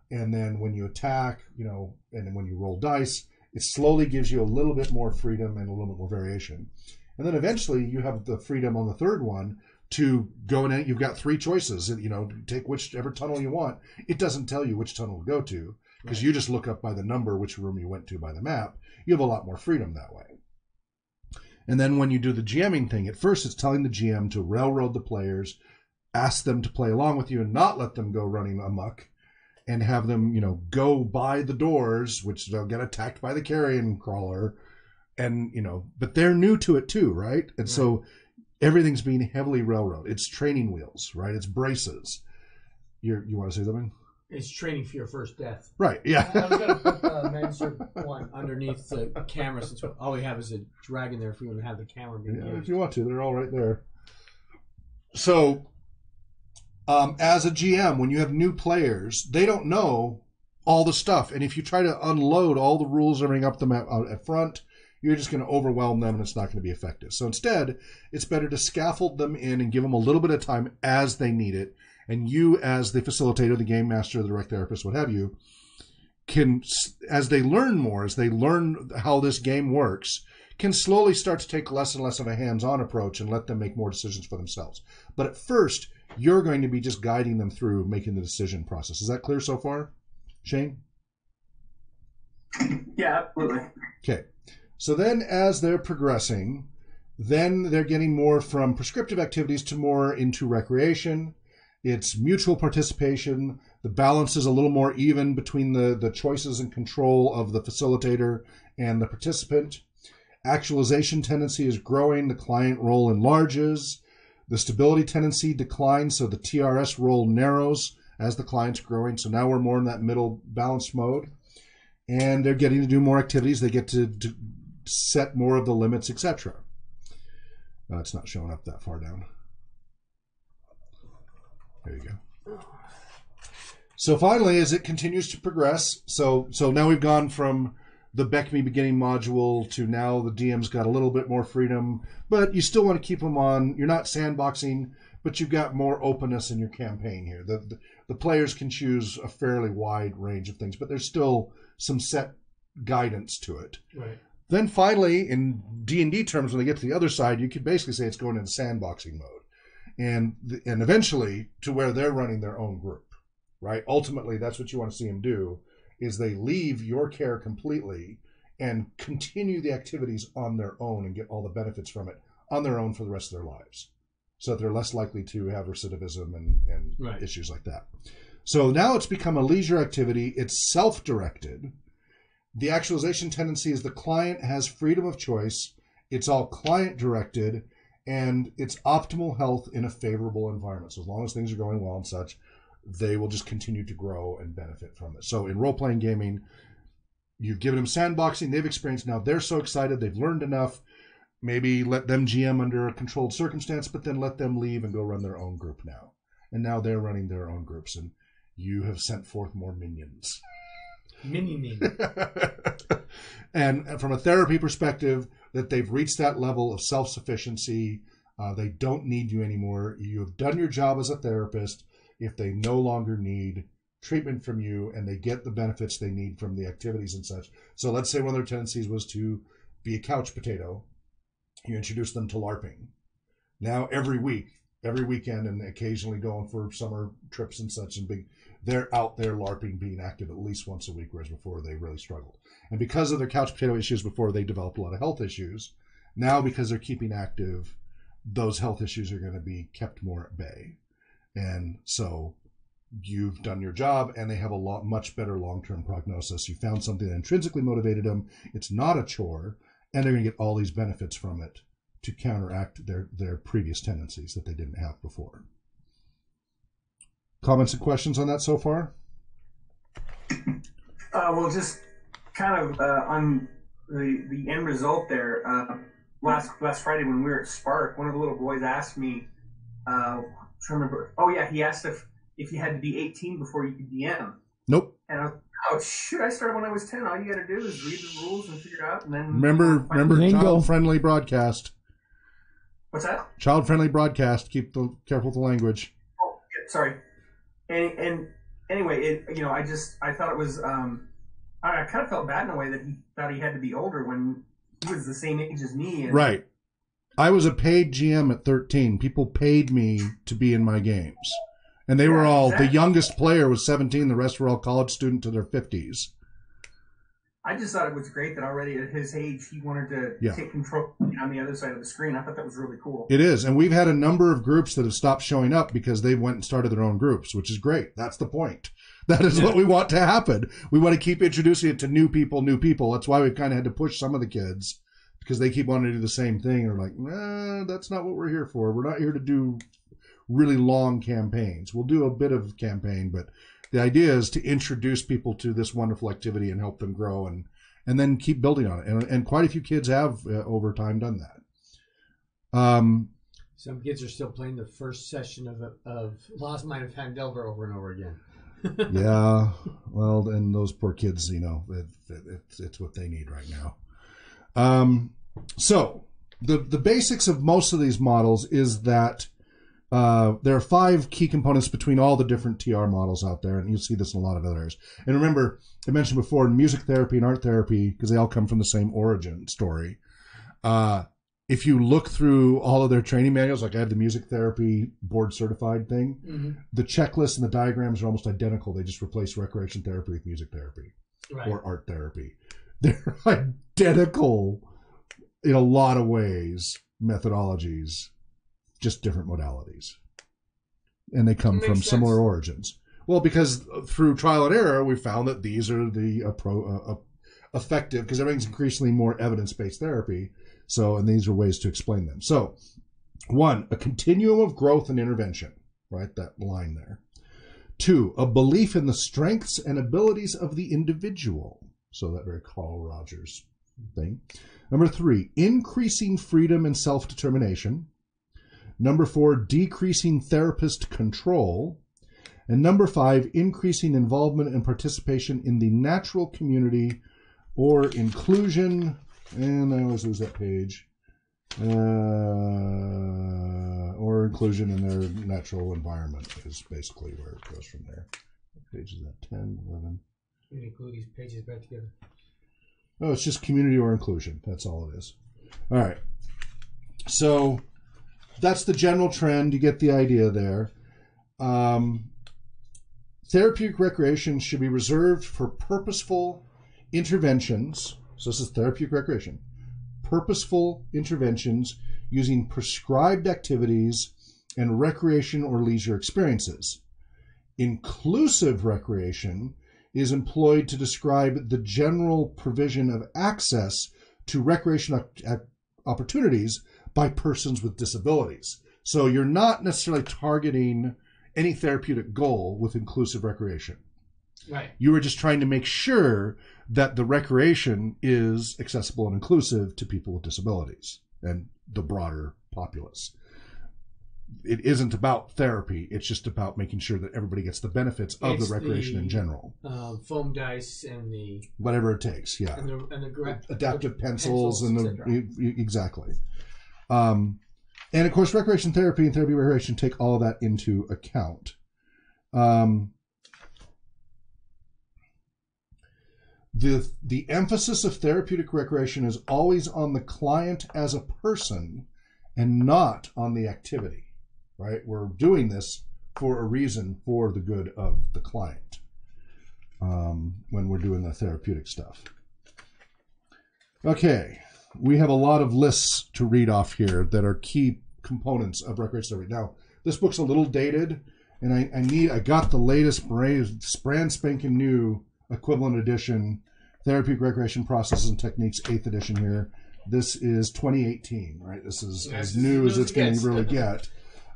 and then when you attack, and then when you roll dice, it slowly gives you a little bit more freedom and a little bit more variation. And then eventually you have the freedom on the third one to go in and you've got 3 choices, take whichever tunnel you want. It doesn't tell you which tunnel to go to because you just look up by the number which room you went to by the map. You have a lot more freedom that way. And then when you do the GMing thing, at first it's telling the GM to railroad the players, ask them to play along with you and not let them go running amok, and have them, go by the doors, which they'll get attacked by the carrion crawler. And, but they're new to it too, right? And so everything's being heavily railroaded. It's training wheels, right? It's braces. You want to say something? It's training for your first death. Right, yeah. I was going to put the Menser one underneath the camera since all we have is a dragon there if we want to have the camera being used. If you want to, they're all right there. So, as a GM, when you have new players, they don't know all the stuff. And if you try to unload all the rules and everything up them at front, you're just going to overwhelm them and it's not going to be effective. So instead, it's better to scaffold them in and give them a little bit of time as they need it. And you, as the facilitator, the game master, the direct therapist, what have you, can, as they learn more, as they learn how this game works, can slowly start to take less and less of a hands-on approach and let them make more decisions for themselves. But at first, you're going to be just guiding them through making the decision process. Is that clear so far, Shane? Yeah, absolutely. Okay. So then as they're progressing, then they're getting more from prescriptive activities to more into recreation. It's mutual participation. The balance is a little more even between the choices and control of the facilitator and the participant. Actualization tendency is growing. The client role enlarges. The stability tendency declines, so the TRS role narrows as the client's growing. So now we're more in that middle balanced mode. And they're getting to do more activities. They get to set more of the limits, etc. It's not showing up that far down. There you go. So finally, as it continues to progress, so now we've gone from the BECME beginning module to now the DM's got a little bit more freedom, but you still want to keep them on. You're not sandboxing, but you've got more openness in your campaign here. The players can choose a fairly wide range of things, but there's still some set guidance to it. Right. Then finally, in D&D terms, when they get to the other side, you could basically say it's going into sandboxing mode. And eventually to where they're running their own group, right? Ultimately, that's what you want to see them do, is they leave your care completely and continue the activities on their own and get all the benefits from it on their own for the rest of their lives. So that they're less likely to have recidivism and right. issues like that. So now it's become a leisure activity. It's self-directed. The actualization tendency is the client has freedom of choice. It's all client-directed, and it's optimal health in a favorable environment. So as long as things are going well and such, they will just continue to grow and benefit from it. So in role-playing gaming, you've given them sandboxing. They've experienced, now they're so excited. They've learned enough. Maybe let them GM under a controlled circumstance, but then let them leave and go run their own group now. And now they're running their own groups, and you have sent forth more minions. Minion. And from a therapy perspective, that they've reached that level of self-sufficiency. They don't need you anymore. You have done your job as a therapist. If they no longer need treatment from you and they get the benefits they need from the activities and such. So let's say one of their tendencies was to be a couch potato. You introduce them to LARPing. Now every weekend, and occasionally going for summer trips and such, and they're out there LARPing, being active at least once a week, whereas before they really struggled. And because of their couch potato issues before, they developed a lot of health issues. Now, because they're keeping active, those health issues are going to be kept more at bay. And so you've done your job, and they have a much better long-term prognosis. You found something that intrinsically motivated them. It's not a chore, and they're going to get all these benefits from it to counteract their previous tendencies that they didn't have before. Comments and questions on that so far? Well, just kind of on the end result there. Last Friday when we were at Spark, one of the little boys asked me, remember? Oh yeah, he asked if you had to be 18 before you could DM. Nope. And I was, oh shoot! I started when I was 10. All you got to do is read the rules and figure it out, and then remember child-friendly broadcast. What's that? Child-friendly broadcast. Careful with the language. Oh, yeah, sorry. And anyway, I thought it was. I kind of felt bad in a way that he thought he had to be older when he was the same age as me. And, right. I was a paid GM at 13. People paid me to be in my games. And they were all, exactly. The youngest player was 17. The rest were all college student to their 50s. I just thought it was great that already at his age, he wanted to take control on the other side of the screen. I thought that was really cool. It is. And we've had a number of groups that have stopped showing up because they went and started their own groups, which is great. That's the point. That is what we want to happen. We want to keep introducing it to new people. That's why we've kind of had to push some of the kids, because they keep wanting to do the same thing. And they're like, nah, that's not what we're here for. We're not here to do really long campaigns. We'll do a bit of campaign, but the idea is to introduce people to this wonderful activity and help them grow and then keep building on it. And quite a few kids have over time done that. Some kids are still playing the first session of Lost Mine of Handelver over and over again. Yeah, well, and those poor kids, it's what they need right now. So the basics of most of these models is that there are 5 key components between all the different TR models out there, and you'll see this in a lot of other areas. And remember, I mentioned before, music therapy and art therapy, because they all come from the same origin story. If you look through all of their training manuals, like I have the music therapy board certified thing, mm-hmm. the checklists and the diagrams are almost identical. They just replace recreation therapy with music therapy or art therapy. They're identical in a lot of ways, methodologies, just different modalities. And they come from similar origins. Well, because through trial and error, we found that these are the effective, because everything's increasingly more evidence-based therapy. So, and these are ways to explain them. So, 1, a continuum of growth and intervention, right? That line there. 2, a belief in the strengths and abilities of the individual. So that very Carl Rogers thing. Number 3, increasing freedom and self-determination. Number 4, decreasing therapist control. And number 5, increasing involvement and participation in the natural community or inclusion. And I always lose that page. Or inclusion in their natural environment is basically where it goes from there. What page is that? 10, 11. You include these pages back together. Oh, it's just community or inclusion. That's all it is. All right. So that's the general trend. You get the idea there. Therapeutic recreation should be reserved for purposeful interventions. So this is therapeutic recreation. Purposeful interventions using prescribed activities and recreation or leisure experiences. Inclusive recreation is employed to describe the general provision of access to recreation opportunities by persons with disabilities. So you're not necessarily targeting any therapeutic goal with inclusive recreation. Right. You are just trying to make sure that the recreation is accessible and inclusive to people with disabilities and the broader populace. It isn't about therapy. It's just about making sure that everybody gets the benefits of the recreation in general. Foam dice and the... Whatever it takes, yeah. And the adaptive pencils and exactly. And of course, recreation therapy and therapy recreation take all of that into account. The emphasis of therapeutic recreation is always on the client as a person and not on the activity, right? We're doing this for a reason, for the good of the client when we're doing the therapeutic stuff. Okay, we have a lot of lists to read off here that are key components of recreation therapy. Now, this book's a little dated, and I got the latest brand spanking new equivalent edition, Therapeutic Recreation Processes and Techniques, 8th edition here. This is 2018, right? This is as new as it's going to really get.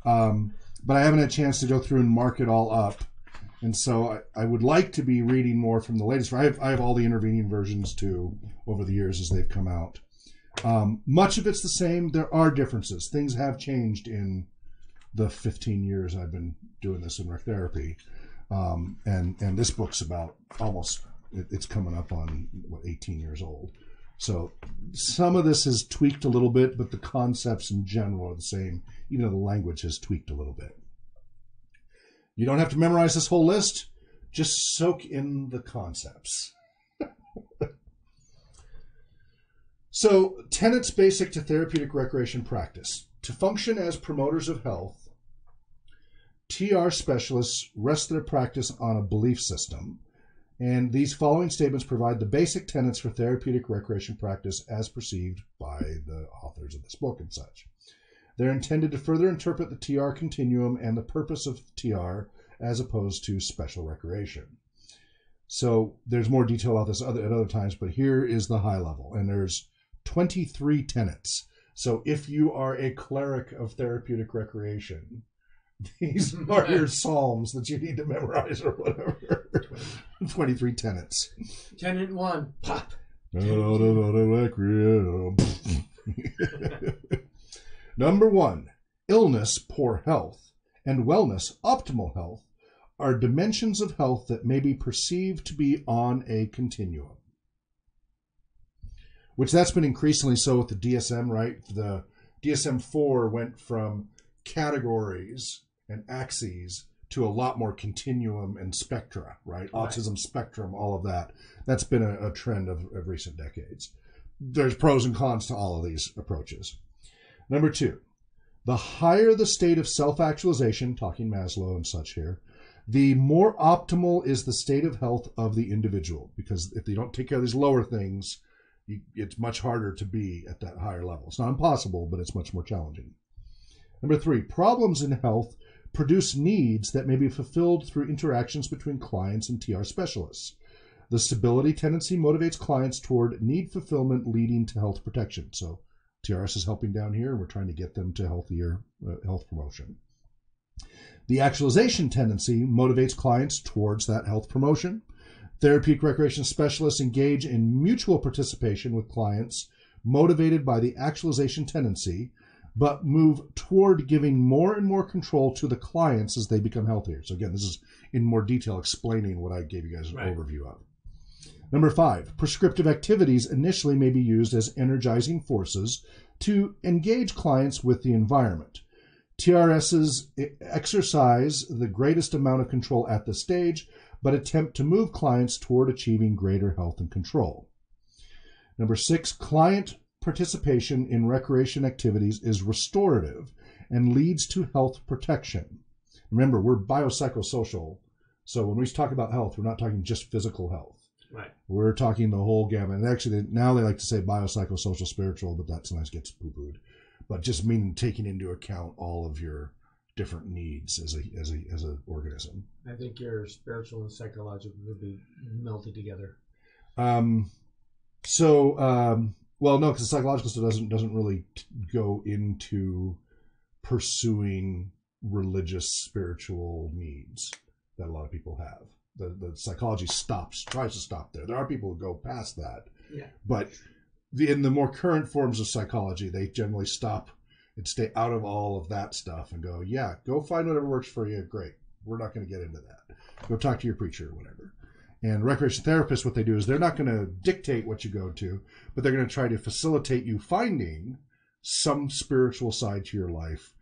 But I haven't had a chance to go through and mark it all up. And so I would like to be reading more from the latest. I have all the intervening versions too over the years as they've come out. Much of it's the same. There are differences. Things have changed in the 15 years I've been doing this in rec therapy. And this book's about almost, it's coming up on, 18 years old. So some of this is tweaked a little bit, but the concepts in general are the same, even though the language has tweaked a little bit. You don't have to memorize this whole list. Just soak in the concepts. So, tenets basic to therapeutic recreation practice. To function as promoters of health, TR specialists rest their practice on a belief system, and these following statements provide the basic tenets for therapeutic recreation practice as perceived by the authors of this book and such. They're intended to further interpret the TR continuum and the purpose of TR as opposed to special recreation. So there's more detail about this at other times, but here is the high level, and there's 23 tenets. So if you are a cleric of therapeutic recreation, these are your psalms that you need to memorize or whatever. 23 tenets. Tenet 1, pop. Number 1, illness, poor health, and wellness, optimal health, are dimensions of health that may be perceived to be on a continuum. Which that's been increasingly so with the DSM, right? The DSM-4 went from categories and axes to a lot more continuum and spectra, right? Autism spectrum, all of that. That's been a trend of recent decades. There's pros and cons to all of these approaches. Number 2, the higher the state of self-actualization, talking Maslow and such here, the more optimal is the state of health of the individual. Because if they don't take care of these lower things, it's much harder to be at that higher level. It's not impossible, but it's much more challenging. Number 3, problems in health produce needs that may be fulfilled through interactions between clients and TR specialists. The stability tendency motivates clients toward need fulfillment, leading to health protection. So TRS is helping down here, and we're trying to get them to healthier health promotion. The actualization tendency motivates clients towards that health promotion. Therapeutic recreation specialists engage in mutual participation with clients motivated by the actualization tendency, but move toward giving more and more control to the clients as they become healthier. So again, this is in more detail explaining what I gave you guys an overview of. Number 5, prescriptive activities initially may be used as energizing forces to engage clients with the environment. TRSs exercise the greatest amount of control at this stage, but attempt to move clients toward achieving greater health and control. Number 6, client participation in recreation activities is restorative and leads to health protection. Remember, we're biopsychosocial, so when we talk about health, we're not talking just physical health. Right. We're talking the whole gamut. And actually, now they like to say biopsychosocial spiritual, but that sometimes gets poo-pooed. But just meaning taking into account all of your different needs as a organism. I think your spiritual and psychological would be melted together. Well, no, because the psychological stuff doesn't really go into pursuing religious, spiritual needs that a lot of people have. The psychology tries to stop there. There are people who go past that. Yeah. But in the more current forms of psychology, they generally stop and stay out of all of that stuff and go, yeah, go find whatever works for you. Great. We're not going to get into that. Go talk to your preacher or whatever. And recreation therapists, what they do is they're not going to dictate what you go to, but they're going to try to facilitate you finding some spiritual side to your life,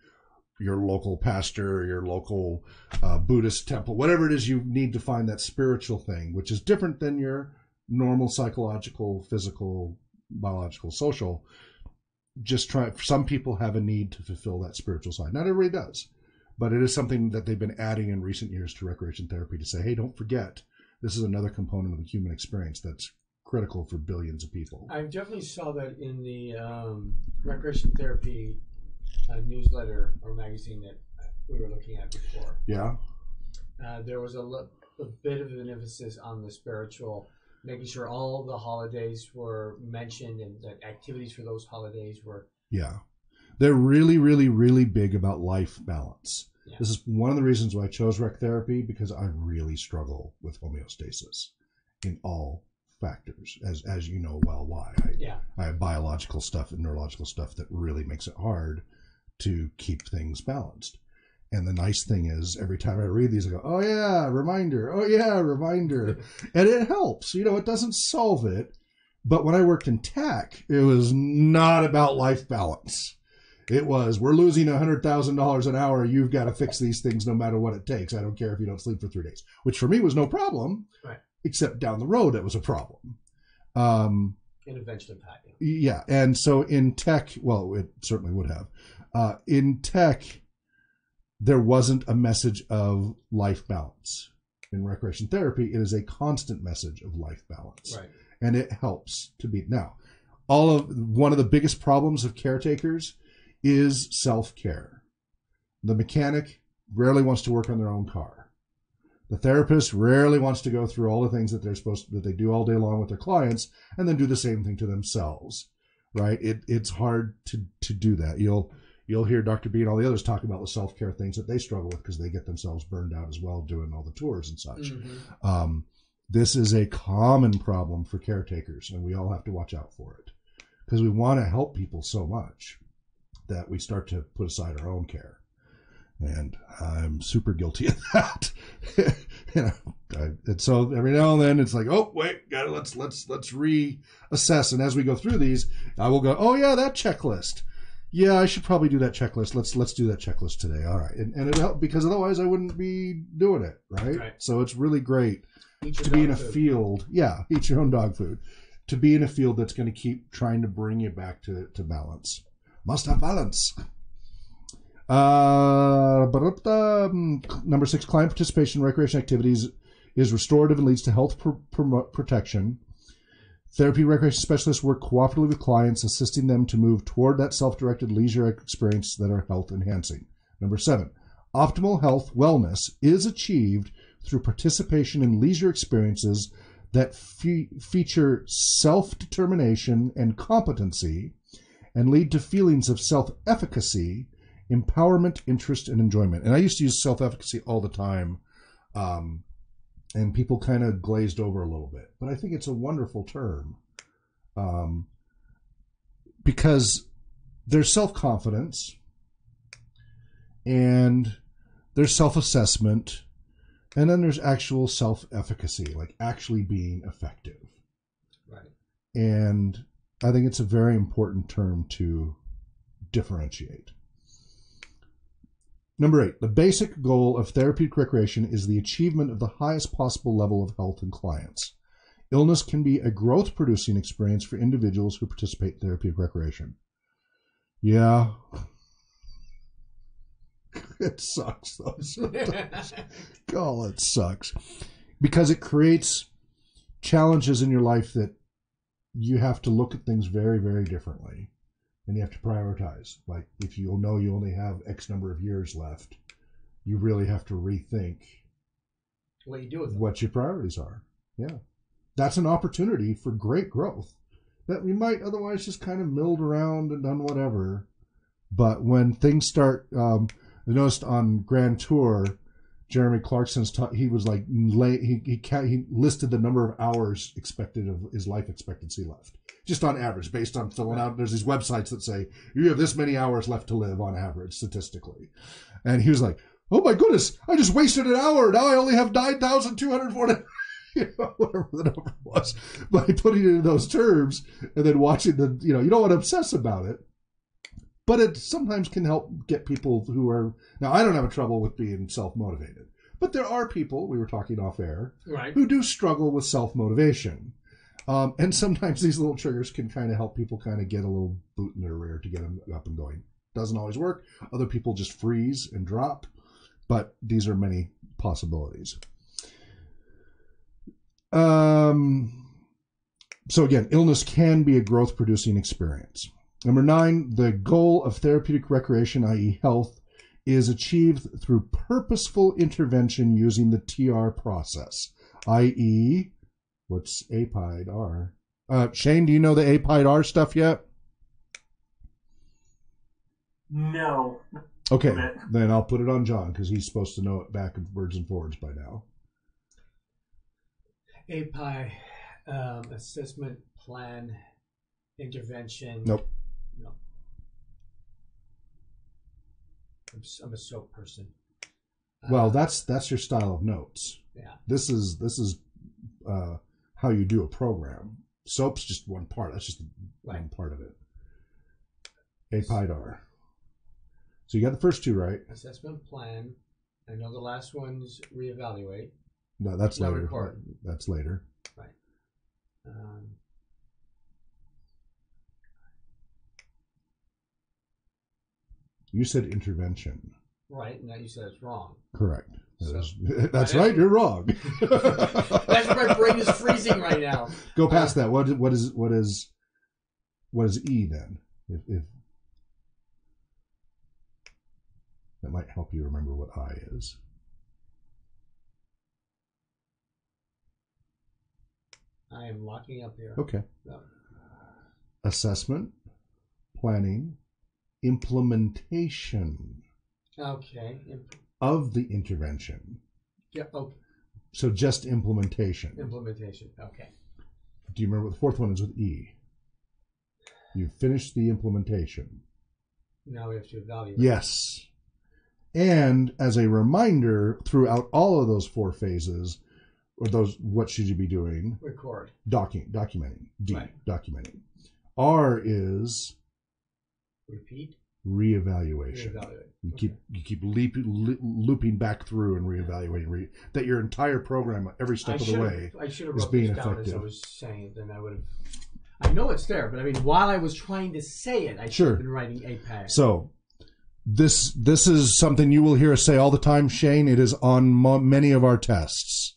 your local pastor, your local Buddhist temple, whatever it is you need to find that spiritual thing, which is different than your normal psychological, physical, biological, social. Some people have a need to fulfill that spiritual side. Not everybody does, but it is something that they've been adding in recent years to recreation therapy to say, hey, don't forget, this is another component of the human experience that's critical for billions of people. I definitely saw that in the recreation therapy newsletter or magazine that we were looking at before. Yeah. There was a bit of an emphasis on the spiritual, making sure all the holidays were mentioned and that activities for those holidays were. Yeah. They're really, really, really big about life balance. Yeah. This is one of the reasons why I chose rec therapy, because I really struggle with homeostasis in all factors, as you know well why. I have biological stuff and neurological stuff that really makes it hard to keep things balanced. And the nice thing is, every time I read these, I go, oh yeah, reminder. Oh yeah, reminder. And it helps. It doesn't solve it. But when I worked in tech, it was not about life balance. It was, we're losing $100,000 an hour. You've got to fix these things no matter what it takes. I don't care if you don't sleep for 3 days, which for me was no problem. Right. Except down the road, it was a problem. And eventually packing. Yeah. And so in tech, well, it certainly would have. In tech, there wasn't a message of life balance. In recreation therapy, it is a constant message of life balance. Right. And it helps to be. Now, one of the biggest problems of caretakers is self-care. The mechanic rarely wants to work on their own car. The therapist rarely wants to go through all the things that that they do all day long with their clients and then do the same thing to themselves, right? It's hard to do that. You'll hear Dr. B and all the others talk about the self-care things that they struggle with because they get themselves burned out as well doing all the tours and such. Mm-hmm. This is a common problem for caretakers, and we all have to watch out for it because we want to help people so much that we start to put aside our own care. And I'm super guilty of that. And so every now and then it's like, oh wait, let's reassess. And as we go through these, I will go, oh yeah, that checklist. Yeah, I should probably do that checklist. Let's do that checklist today. All right, and it'll help because otherwise I wouldn't be doing it, right? So it's really great to be in a field. Yeah, eat your own dog food. To be in a field that's going to keep trying to bring you back to balance. Must have balance. Number 6, client participation in recreation activities is restorative and leads to health protection. Therapy recreation specialists work cooperatively with clients, assisting them to move toward that self-directed leisure experience that are health enhancing. Number 7, Optimal health wellness is achieved through participation in leisure experiences that feature self-determination and competency and lead to feelings of self-efficacy, empowerment, interest, and enjoyment. And I used to use self-efficacy all the time, and people kind of glazed over a little bit. But I think it's a wonderful term, because there's self-confidence and there's self-assessment, and then there's actual self-efficacy, like actually being effective. Right. And I think it's a very important term to differentiate. Number 8, the basic goal of therapeutic recreation is the achievement of the highest possible level of health in clients. Illness can be a growth-producing experience for individuals who participate in therapeutic recreation. Yeah. It sucks, though, sometimes. God, it sucks. Because it creates challenges in your life that you have to look at things very, very differently. And you have to prioritize. Like, if you know you only have X number of years left, you really have to rethink what you do with them. What your priorities are. Yeah. That's an opportunity for great growth that we might otherwise just kind of milled around and done whatever. But when things start, I noticed on Grand Tour, Jeremy Clarkson's he was like, he listed the number of hours expected of his life expectancy left. Just on average, based on filling out, there's these websites that say, you have this many hours left to live on average, statistically. And he was like, oh my goodness, I just wasted an hour. Now I only have 9,240, whatever the number was. By putting it in those terms and then watching you don't want to obsess about it. But it sometimes can help get people who are, now I don't have a trouble with being self-motivated, but there are people, we were talking off air, right, who do struggle with self-motivation. And sometimes these little triggers can kind of help people kind of get a little boot in their rear to get them up and going. Doesn't always work. Other people just freeze and drop, but these are many possibilities. So again, illness can be a growth-producing experience. Number 9, the goal of therapeutic recreation, i.e. health, is achieved through purposeful intervention using the TR process, i.e., what's APIDR? Shane, do you know the APIDR stuff yet? No. Okay, then I'll put it on John because he's supposed to know it backwards and forwards by now. API, assessment plan, intervention. Nope. No. I'm a SOAP person. Well, that's your style of notes. Yeah. This is how you do a program. SOAP's just one part. That's just one part of it. APIDR. So you got the first two right. Assessment plan. I know the last one's reevaluate. No, that's later. Record. That's later. Right. You said intervention. Right, and now you said it's wrong. Correct. So, that's right. You're wrong. That's my brain is freezing right now. Go past that. What is E then? If that might help you remember what I is. I am locking up here. Okay. No. Assessment, planning, implementation. Okay. Of the intervention. Yeah. Okay. So just implementation. Implementation. Okay. Do you remember what the fourth one is with E? You finished the implementation. Now we have to evaluate. Yes. And as a reminder, throughout all of those 4 phases, or those, what should you be doing? Record. Documenting. D, right. Documenting. R is repeat. Reevaluation. Reevaluate. You keep looping back through and reevaluating that your entire program, every step of the way, I should have is wrote being this down effective. as I was saying it. Then I would have. I know it's there, but I mean, while I was trying to say it, I should have been writing APAC. So this is something you will hear us say all the time, Shane. It is on many of our tests.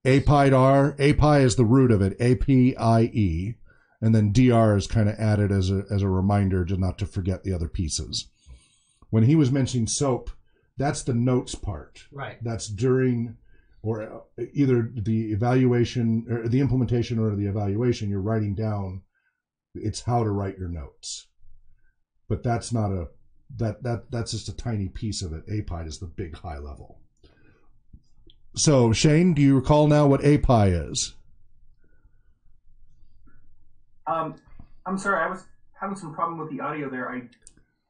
APIDR. API is the root of it. APIE. And then DR is kind of added as a reminder to not to forget the other pieces. When he was mentioning SOAP, That's the notes part. Right. That's during or either the evaluation or the implementation or the evaluation. You're writing down. It's how to write your notes. But that's not that's just a tiny piece of it. API is the big high level. So Shane, do you recall now what API is? I'm sorry, I was having some problem with the audio there. I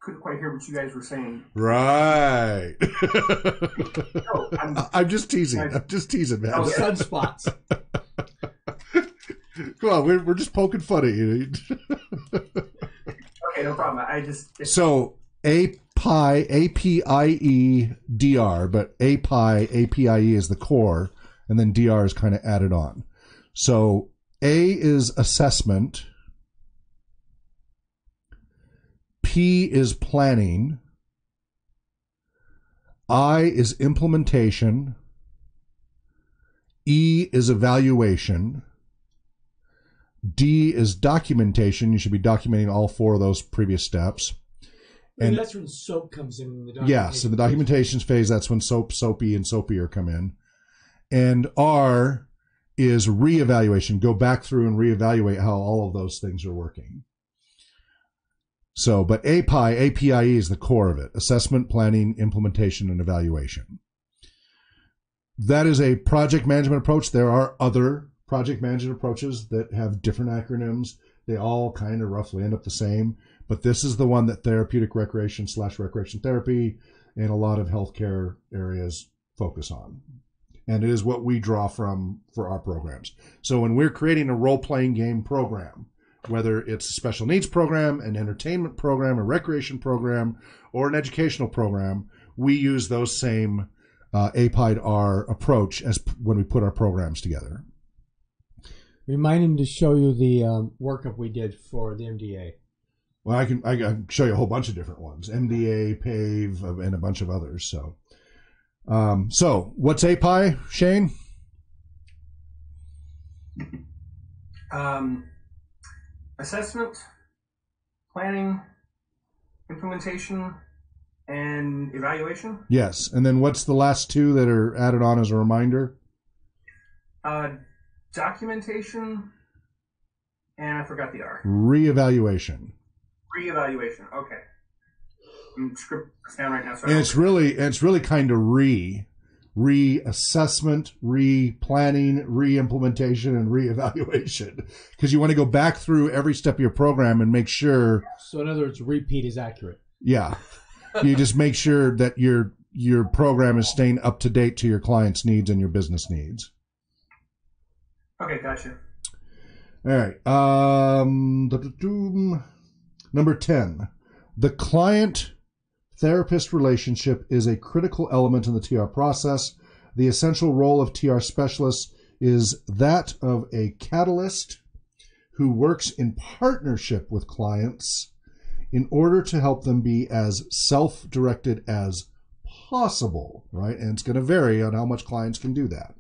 couldn't quite hear what you guys were saying. Right. No, I'm just teasing. I'm just teasing, man. Oh, sunspots. Come on, we're just poking fun at you. Okay, no problem. So API, APIE, DR, but APIE is the core, and then DR is kind of added on. So A is assessment, P is planning, I is implementation, E is evaluation, D is documentation. You should be documenting all four of those previous steps. And that's when SOAP comes in. Yes, in the documentation phase, that's when SOAPy, and SOAPier come in. And R is reevaluation. Go back through and reevaluate how all of those things are working. So, but APIE is the core of it. Assessment, planning, implementation, and evaluation. That is a project management approach. There are other project management approaches that have different acronyms. They all kind of roughly end up the same, but this is the one that therapeutic recreation / recreation therapy and a lot of healthcare areas focus on. And it is what we draw from for our programs. So when we're creating a role-playing game program, whether it's a special needs program, an entertainment program, a recreation program, or an educational program, we use those same APIDE-R approach as when we put our programs together. Remind him to show you the workup we did for the MDA. Well, I can show you a whole bunch of different ones. MDA, PAVE, and a bunch of others. So what's API, Shane? Assessment, planning, implementation, and evaluation. Yes, and then what's the last two that are added on as a reminder? Documentation, and I forgot the R. Reevaluation. Reevaluation. Okay. I'm scripting this down right now. So And it's really kind of reassessment, re-planning, re-implementation, and reevaluation, because you want to go back through every step of your program and make sure. So in other words, repeat is accurate. Yeah, you just make sure that your program is staying up to date to your client's needs and your business needs. Okay, gotcha. All right. Number 10. The client-therapist relationship is a critical element in the TR process. The essential role of TR specialists is that of a catalyst who works in partnership with clients in order to help them be as self-directed as possible, right? And it's going to vary on how much clients can do that.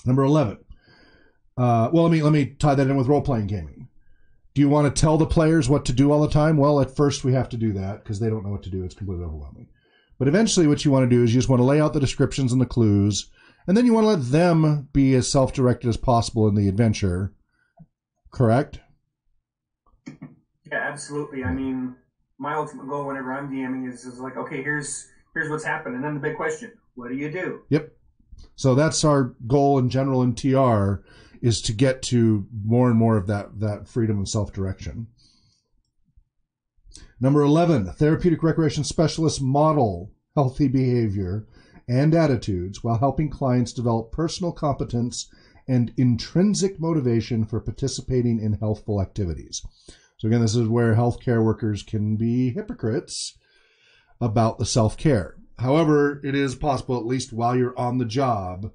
Number 11. Let me tie that in with role-playing gaming. Do you want to tell the players what to do all the time? Well, at first we have to do that because they don't know what to do. It's completely overwhelming. But eventually what you want to do is you just want to lay out the descriptions and the clues, and then you want to let them be as self-directed as possible in the adventure. Correct? Yeah, absolutely. I mean, my ultimate goal whenever I'm DMing is like, okay, here's what's happened. And then the big question, what do you do? Yep. So that's our goal in general in TR, is to get to more and more of that freedom and self-direction. Number 11, therapeutic recreation specialists model healthy behavior and attitudes while helping clients develop personal competence and intrinsic motivation for participating in healthful activities. So again, this is where healthcare workers can be hypocrites about the self-care. However, it is possible, at least while you're on the job,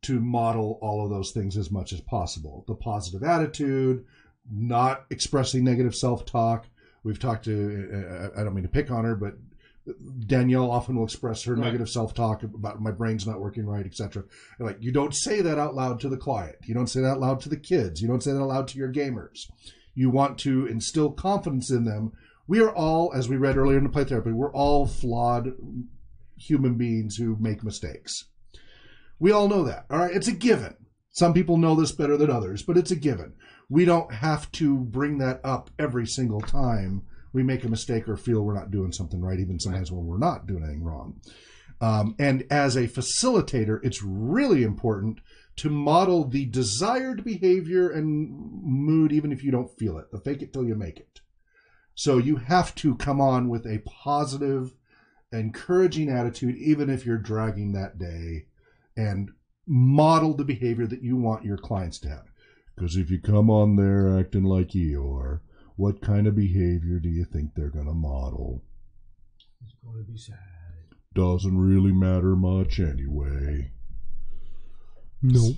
to model all of those things as much as possible. The positive attitude, not expressing negative self-talk. We've talked to, I don't mean to pick on her, but Danielle often will express her negative self-talk about my brain's not working right, etc. Like, you don't say that out loud to the client. You don't say that out loud to the kids. You don't say that out loud to your gamers. You want to instill confidence in them. We are all, as we read earlier in the play therapy, we're all flawed human beings who make mistakes. We all know that. All right, it's a given. Some people know this better than others, but it's a given. We don't have to bring that up every single time we make a mistake or feel we're not doing something right, even sometimes when we're not doing anything wrong. And as a facilitator, it's really important to model the desired behavior and mood, even if you don't feel it. The fake it till you make it. So you have to come on with a positive, encouraging attitude, even if you're dragging that day, and model the behavior that you want your clients to have. Because if you come on there acting like Eeyore, what kind of behavior do you think they're going to model? It's going to be sad. Doesn't really matter much anyway. Nope.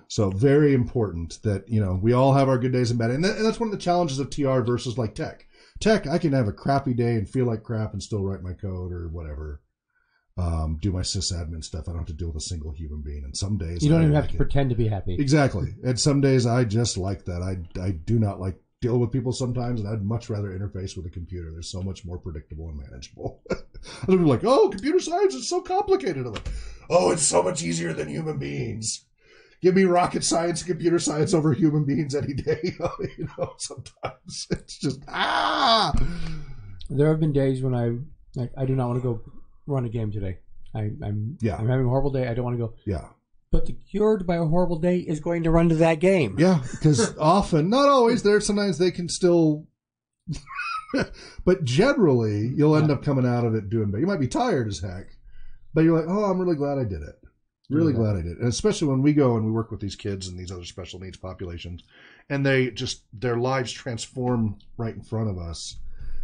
So very important that, we all have our good days and bad. And that's one of the challenges of TR versus like tech. Tech, I can have a crappy day and feel like crap and still write my code or whatever. Do my sysadmin stuff. I don't have to deal with a single human being. And some days you don't even have to pretend to be happy. Exactly. And some days I just like that. I do not like deal with people sometimes, and I'd much rather interface with a computer. They're so much more predictable and manageable. Other people are like, oh, computer science is so complicated. I'm like, oh, it's so much easier than human beings. Give me rocket science and computer science over human beings any day. Sometimes it's just, There have been days when I do not want to go run a game today. I'm having a horrible day. I don't want to go. Yeah. But the cured by a horrible day is going to run to that game. Yeah, because often, not always, sometimes they can still, but generally, you'll end up coming out of it doing better. You might be tired as heck, but you're like, oh, I'm really glad I did it. Really glad I did. And especially when we go and we work with these kids and these other special needs populations, and their lives transform right in front of us,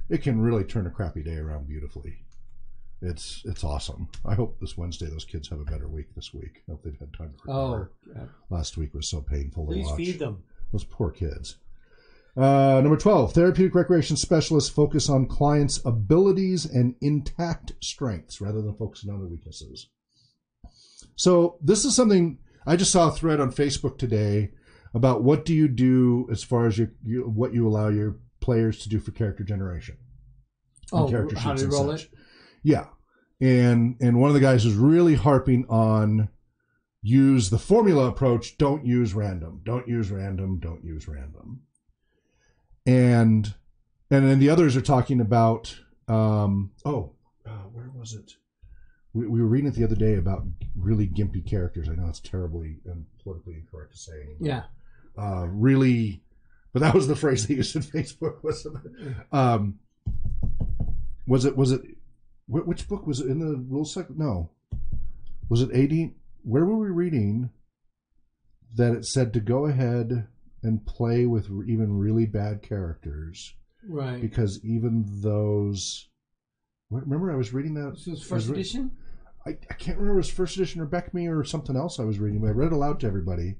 it can really turn a crappy day around beautifully. It's awesome. I hope this Wednesday those kids have a better week this week. I hope they've had time to recover. Last week was so painful to watch. Please feed them. Those poor kids. Number 12, therapeutic recreation specialists focus on clients' abilities and intact strengths rather than focusing on their weaknesses. So this is something I just saw a thread on Facebook today about what do you do as far as what you allow your players to do for character generation. Character how do you roll it? Yeah. And one of the guys is really harping on use the formula approach. Don't use random. Don't use random. Don't use random. And then the others are talking about, where was it? We were reading it the other day about really gimpy characters. I know it's terribly and politically incorrect to say anymore. Yeah. Really, but that was the phrase they used on Facebook. Was it, which book was it in the rules section? No. Was it 80? Where were we reading that it said to go ahead and play with even really bad characters? Right. Because even those... Remember I was reading that? This was first edition? I can't remember if it was first edition or Beck Me or something else I was reading, but I read it aloud to everybody.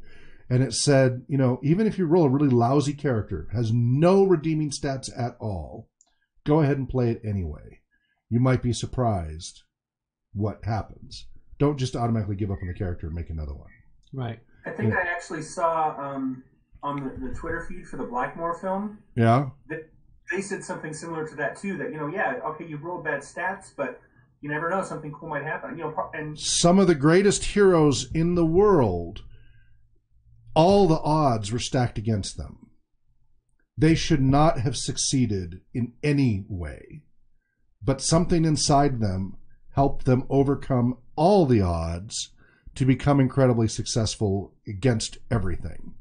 And it said, even if you roll a really lousy character, has no redeeming stats at all, go ahead and play it anyway. You might be surprised what happens. Don't just automatically give up on the character and make another one. Right. I think I actually saw on the Twitter feed for the Blackmore film. Yeah. That they said something similar to that too. That you rolled bad stats, but you never know, something cool might happen. And some of the greatest heroes in the world, all the odds were stacked against them. They should not have succeeded in any way. But something inside them helped them overcome all the odds to become incredibly successful against everything.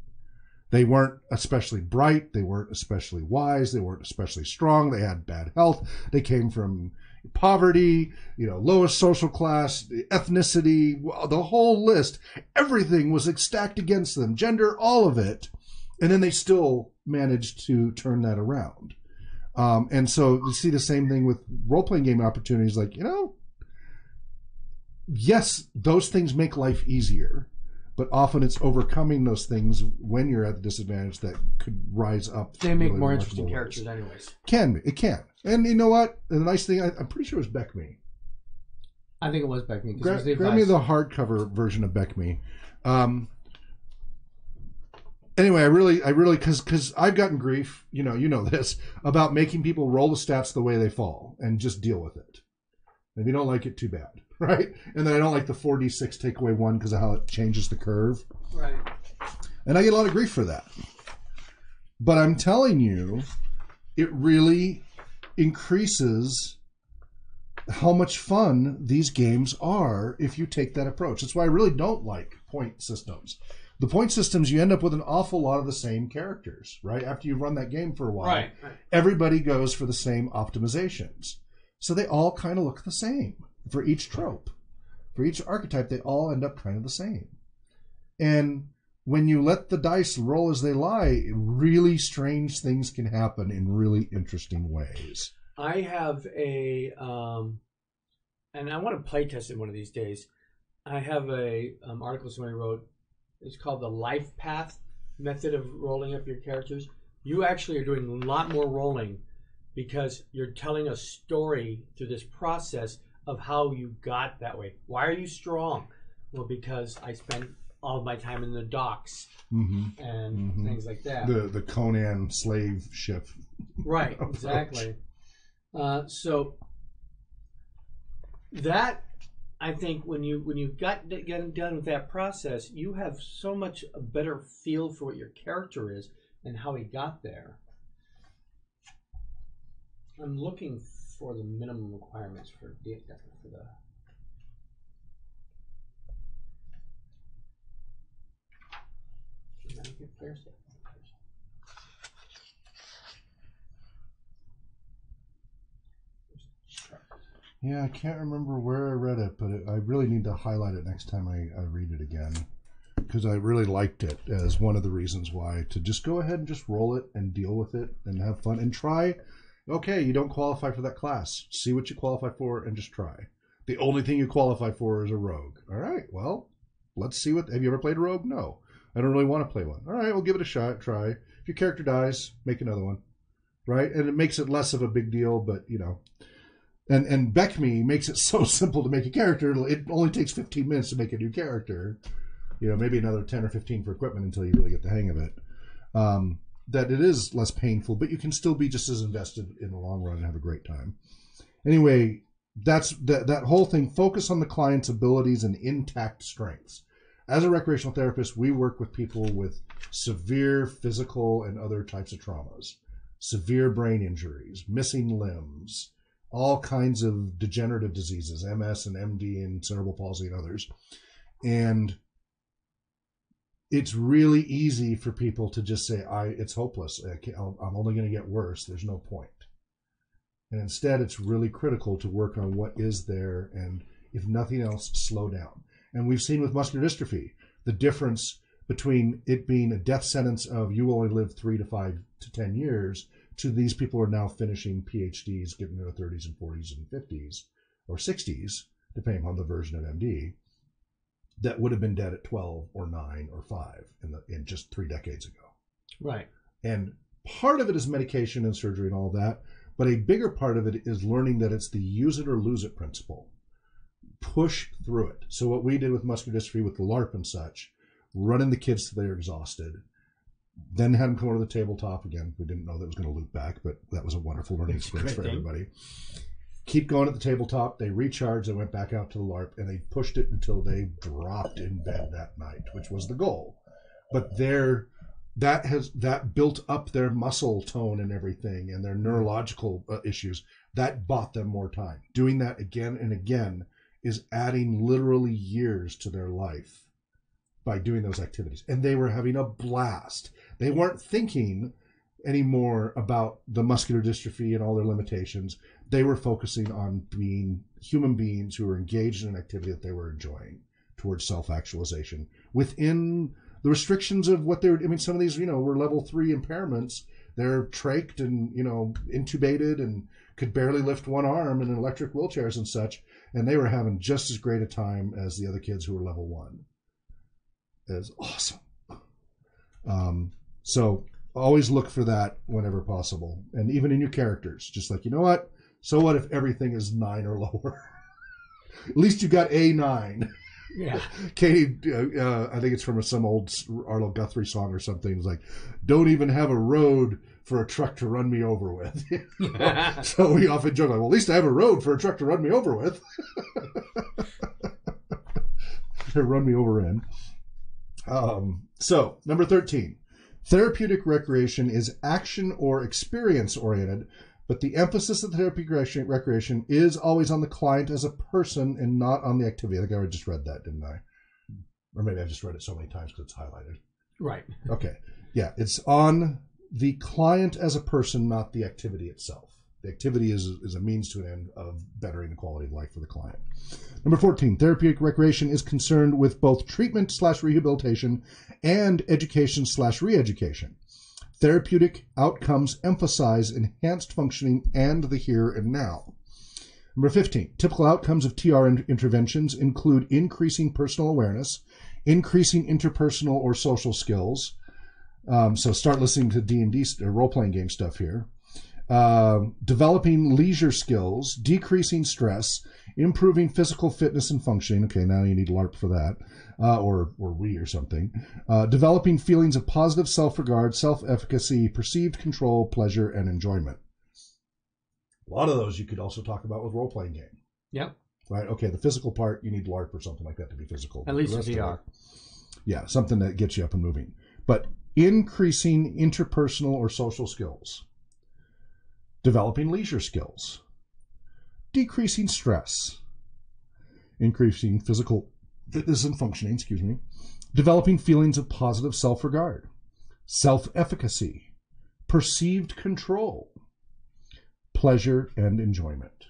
They weren't especially bright. They weren't especially wise. They weren't especially strong. They had bad health. They came from poverty, lowest social class, ethnicity, the whole list. Everything was stacked against them, gender, all of it. And then they still managed to turn that around. And so you see the same thing with role-playing game opportunities. Like, yes, those things make life easier, but often it's overcoming those things when you're at the disadvantage that could rise up. They make more interesting characters anyways. It can. And you know what? The nice thing, I'm pretty sure it was Beck Me. I think it was Beck Me. Grab me the hardcover version of Beck Me. Anyway, I really, because I've gotten grief, you know this, about making people roll the stats the way they fall and just deal with it. If you don't like it, too bad, right? And then I don't like the 4d6 take away 1 because of how it changes the curve. Right. And I get a lot of grief for that. But I'm telling you, it really increases how much fun these games are if you take that approach. That's why I really don't like point systems. The point systems, you end up with an awful lot of the same characters, right? After you've run that game for a while, Right. Everybody goes for the same optimizations. So they all kind of look the same for each trope. For each archetype, they all end up kind of the same. And when you let the dice roll as they lie, really strange things can happen in really interesting ways. I have a, and I want to play test it one of these days. I have a article somebody wrote. It's called the life path method of rolling up your characters. You actually are doing a lot more rolling because you're telling a story through this process of how you got that way. Why are you strong? Well, because I spent all of my time in the docks and things like that. The Conan slave ship. Right, exactly. So that, I think, when you get done with that process, you have so much a better feel for what your character is and how he got there. I'm looking for the minimum requirements for the. Yeah, I can't remember where I read it, but I really need to highlight it next time I read it again, because I really liked it as one of the reasons why to just go ahead and just roll it and deal with it and have fun and try. Okay, you don't qualify for that class. See what you qualify for and just try. The only thing you qualify for is a rogue. All right, well, let's see what... Have you ever played a rogue? No. I don't really want to play one. All right, we'll give it a shot, try. If your character dies, make another one. Right? And it makes it less of a big deal, but, you know... And BECME makes it so simple to make a character. It only takes 15 minutes to make a new character. You know, maybe another 10 or 15 for equipment until you really get the hang of it. That it is less painful, but you can still be just as invested in the long run and have a great time. Anyway, that's that whole thing. Focus on the client's abilities and intact strengths. As a recreational therapist, we work with people with severe physical and other types of traumas, severe brain injuries, missing limbs, all kinds of degenerative diseases, MS and MD and cerebral palsy and others. And it's really easy for people to just say, it's hopeless. I'm only going to get worse. There's no point. And instead, it's really critical to work on what is there and, if nothing else, slow down. And we've seen with muscular dystrophy, the difference between it being a death sentence of you only live 3 to 5 to 10 years to these people are now finishing PhDs, getting in their 30s and 40s and 50s or 60s, depending on the version of MD, that would have been dead at 12 or 9 or 5 in just 3 decades ago. Right. And part of it is medication and surgery and all that, but a bigger part of it is learning that it's the use it or lose it principle. Push through it. So what we did with muscular dystrophy with the LARP and such, running the kids till they're exhausted, then had them come over to the tabletop again. We didn't know that was going to loop back, but that was a wonderful learning experience for everybody. Keep going at the tabletop. They recharged. They went back out to the LARP, and they pushed it until they dropped in bed that night, which was the goal. But that built up their muscle tone and everything, and their neurological issues. That bought them more time. Doing that again and again is adding literally years to their life by doing those activities. And they were having a blast. They weren't thinking anymore about the muscular dystrophy and all their limitations. They were focusing on being human beings who were engaged in an activity that they were enjoying towards self-actualization within the restrictions of what they were. I mean, some of these, were level 3 impairments. They're trached and, intubated and could barely lift one arm in electric wheelchairs and such. And they were having just as great a time as the other kids who were level 1. It's awesome. So always look for that whenever possible. And even in your characters, just like, what? So what if everything is 9 or lower? At least you got a 9. Yeah. Katie, I think it's from some old Arlo Guthrie song or something. It's like, don't even have a road for a truck to run me over with. So we often joke, like, well, at least I have a road for a truck to run me over with. To run me over in. So, number 13. Therapeutic recreation is action or experience oriented, but the emphasis of therapeutic recreation is always on the client as a person and not on the activity. I think I just read that, didn't I? Or maybe I've just read it so many times because it's highlighted. Right. Okay. Yeah, it's on the client as a person, not the activity itself. The activity is a means to an end of bettering the quality of life for the client. Number 14, therapeutic recreation is concerned with both treatment/rehabilitation and education/re-education. Therapeutic outcomes emphasize enhanced functioning and the here and now. Number 15, typical outcomes of TR interventions include increasing personal awareness, increasing interpersonal or social skills. So start listening to D&D role-playing game stuff here. Developing leisure skills, decreasing stress, improving physical fitness and functioning. Okay, now you need LARP for that, or we or something. Developing feelings of positive self-regard, self-efficacy, perceived control, pleasure, and enjoyment. A lot of those you could also talk about with role-playing game. Yep. Right. Okay, the physical part, you need LARP or something like that to be physical. At least VR. Yeah, something that gets you up and moving. But increasing interpersonal or social skills. Developing leisure skills, decreasing stress, increasing physical fitness and functioning, developing feelings of positive self-regard, self-efficacy, perceived control, pleasure, and enjoyment.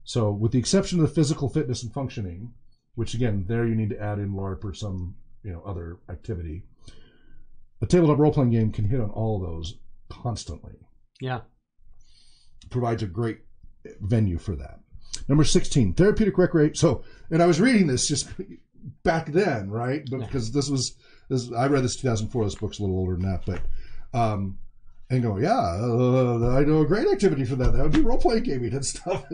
So with the exception of the physical fitness and functioning, which again, there you need to add in LARP or some other activity, a tabletop role-playing game can hit on all of those constantly. Yeah. Provides a great venue for that. Number 16, therapeutic recreation. So, and I was reading this just back then, right? But because I read this 2004. This book's a little older than that, but and go, I know a great activity for that. That would be role playing gaming and stuff.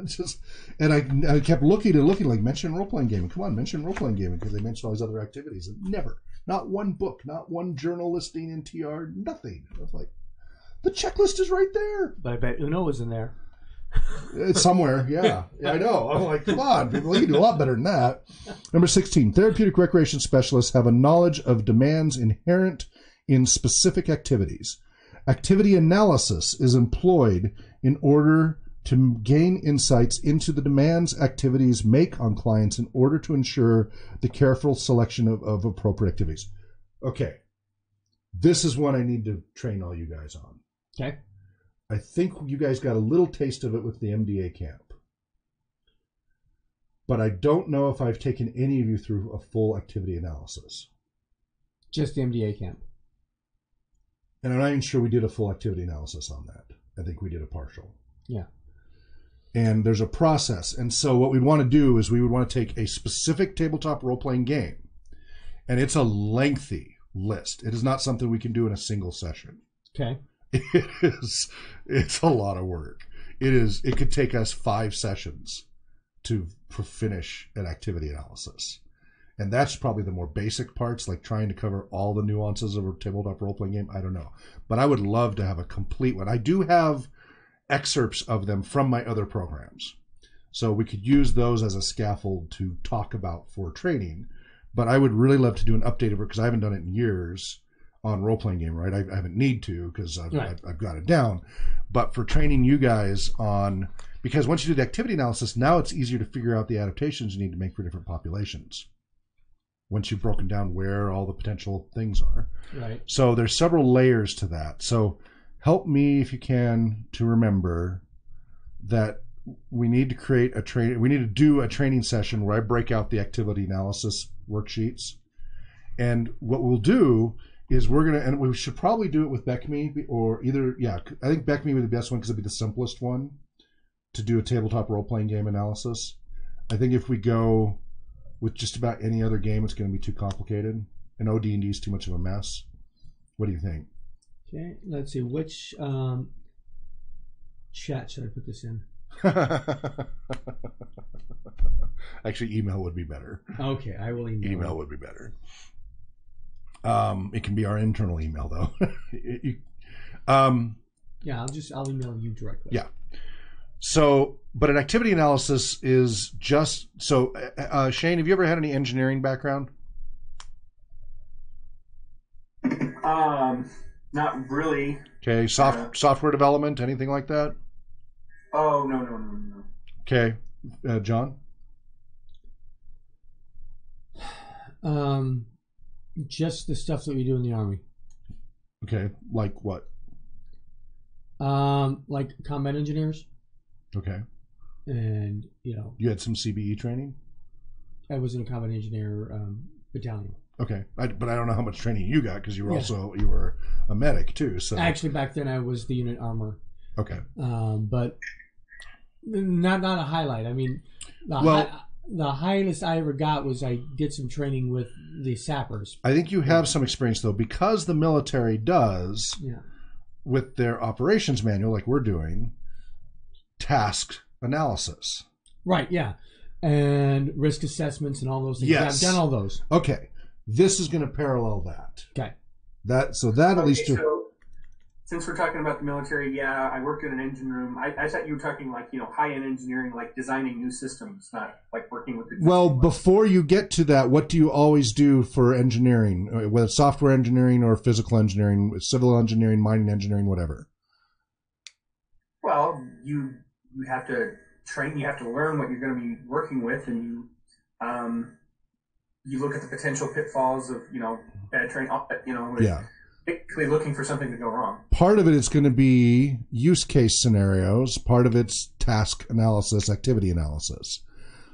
And I kept looking like mention role playing gaming. Come on, mention role playing gaming because they mentioned all these other activities and never, not one book, not one journal listing in TR, nothing. I was like, the checklist is right there. But I bet Uno was in there. It's somewhere, yeah. I know. I'm like, come on, people, you can do a lot better than that. Number 16, therapeutic recreation specialists have a knowledge of demands inherent in specific activities. Activity analysis is employed in order to gain insights into the demands activities make on clients in order to ensure the careful selection of appropriate activities. Okay. This is one I need to train all you guys on. Okay. I think you guys got a little taste of it with the MDA camp. But I don't know if I've taken any of you through a full activity analysis. Just the MDA camp. And I'm not even sure we did a full activity analysis on that. I think we did a partial. Yeah. And there's a process. And so what we'd want to do is we would want to take a specific tabletop role-playing game. And it's a lengthy list. It is not something we can do in a single session. Okay. It's a lot of work. It could take us 5 sessions to finish an activity analysis. And that's probably the more basic parts, like trying to cover all the nuances of a tabletop role-playing game. I don't know. But I would love to have a complete one. I do have excerpts of them from my other programs. So we could use those as a scaffold to talk about for training. But I would really love to do an update of it because I haven't done it in years on role-playing game, right? I haven't need to because I've got it down. But for training you guys on, because once you do the activity analysis, now it's easier to figure out the adaptations you need to make for different populations. Once you've broken down where all the potential things are. Right. So there's several layers to that. So help me, if you can, to remember that we need to create we need to do a training session where I break out the activity analysis worksheets. And what we'll do is and we should probably do it with BECME or I think BECME would be the best one because it'd be the simplest one to do a tabletop role-playing game analysis. I think if we go with just about any other game, it's going to be too complicated. And OD&D is too much of a mess. What do you think? Okay, let's see. Which chat should I put this in? Actually, email would be better. Okay, I will email. Email would be better. It can be our internal email, though. Yeah, I'll email you directly. Yeah. So, but an activity analysis is just so. Shane, have you ever had any engineering background? Not really. Okay, software development, anything like that? Oh, no. Okay, John? Just the stuff that we do in the Army. Okay, like what? Like combat engineers. Okay. And, You had some CBE training? I was in a combat engineer battalion. Okay, but I don't know how much training you got because you were you were a medic too. So actually, back then I was the unit armor. Okay. But not a highlight. I mean, the highest I ever got was I did some training with the sappers. I think you have some experience though, because the military does with their operations manual, like we're doing, task analysis. Right. Yeah. And risk assessments and all those things. Yes. I've done all those. Okay. This is going to parallel that. Okay. At least. So, since we're talking about the military, I worked in an engine room. I thought you were talking like, high-end engineering, like designing new systems, not like working with the... Well, before you get to that, what do you always do for engineering, whether it's software engineering or physical engineering, civil engineering, mining engineering, whatever? Well, you have to train, you have to learn what you're going to be working with, and you look at the potential pitfalls of, bad training, basically looking for something to go wrong. Part of it is going to be use case scenarios. Part of it's task analysis, activity analysis.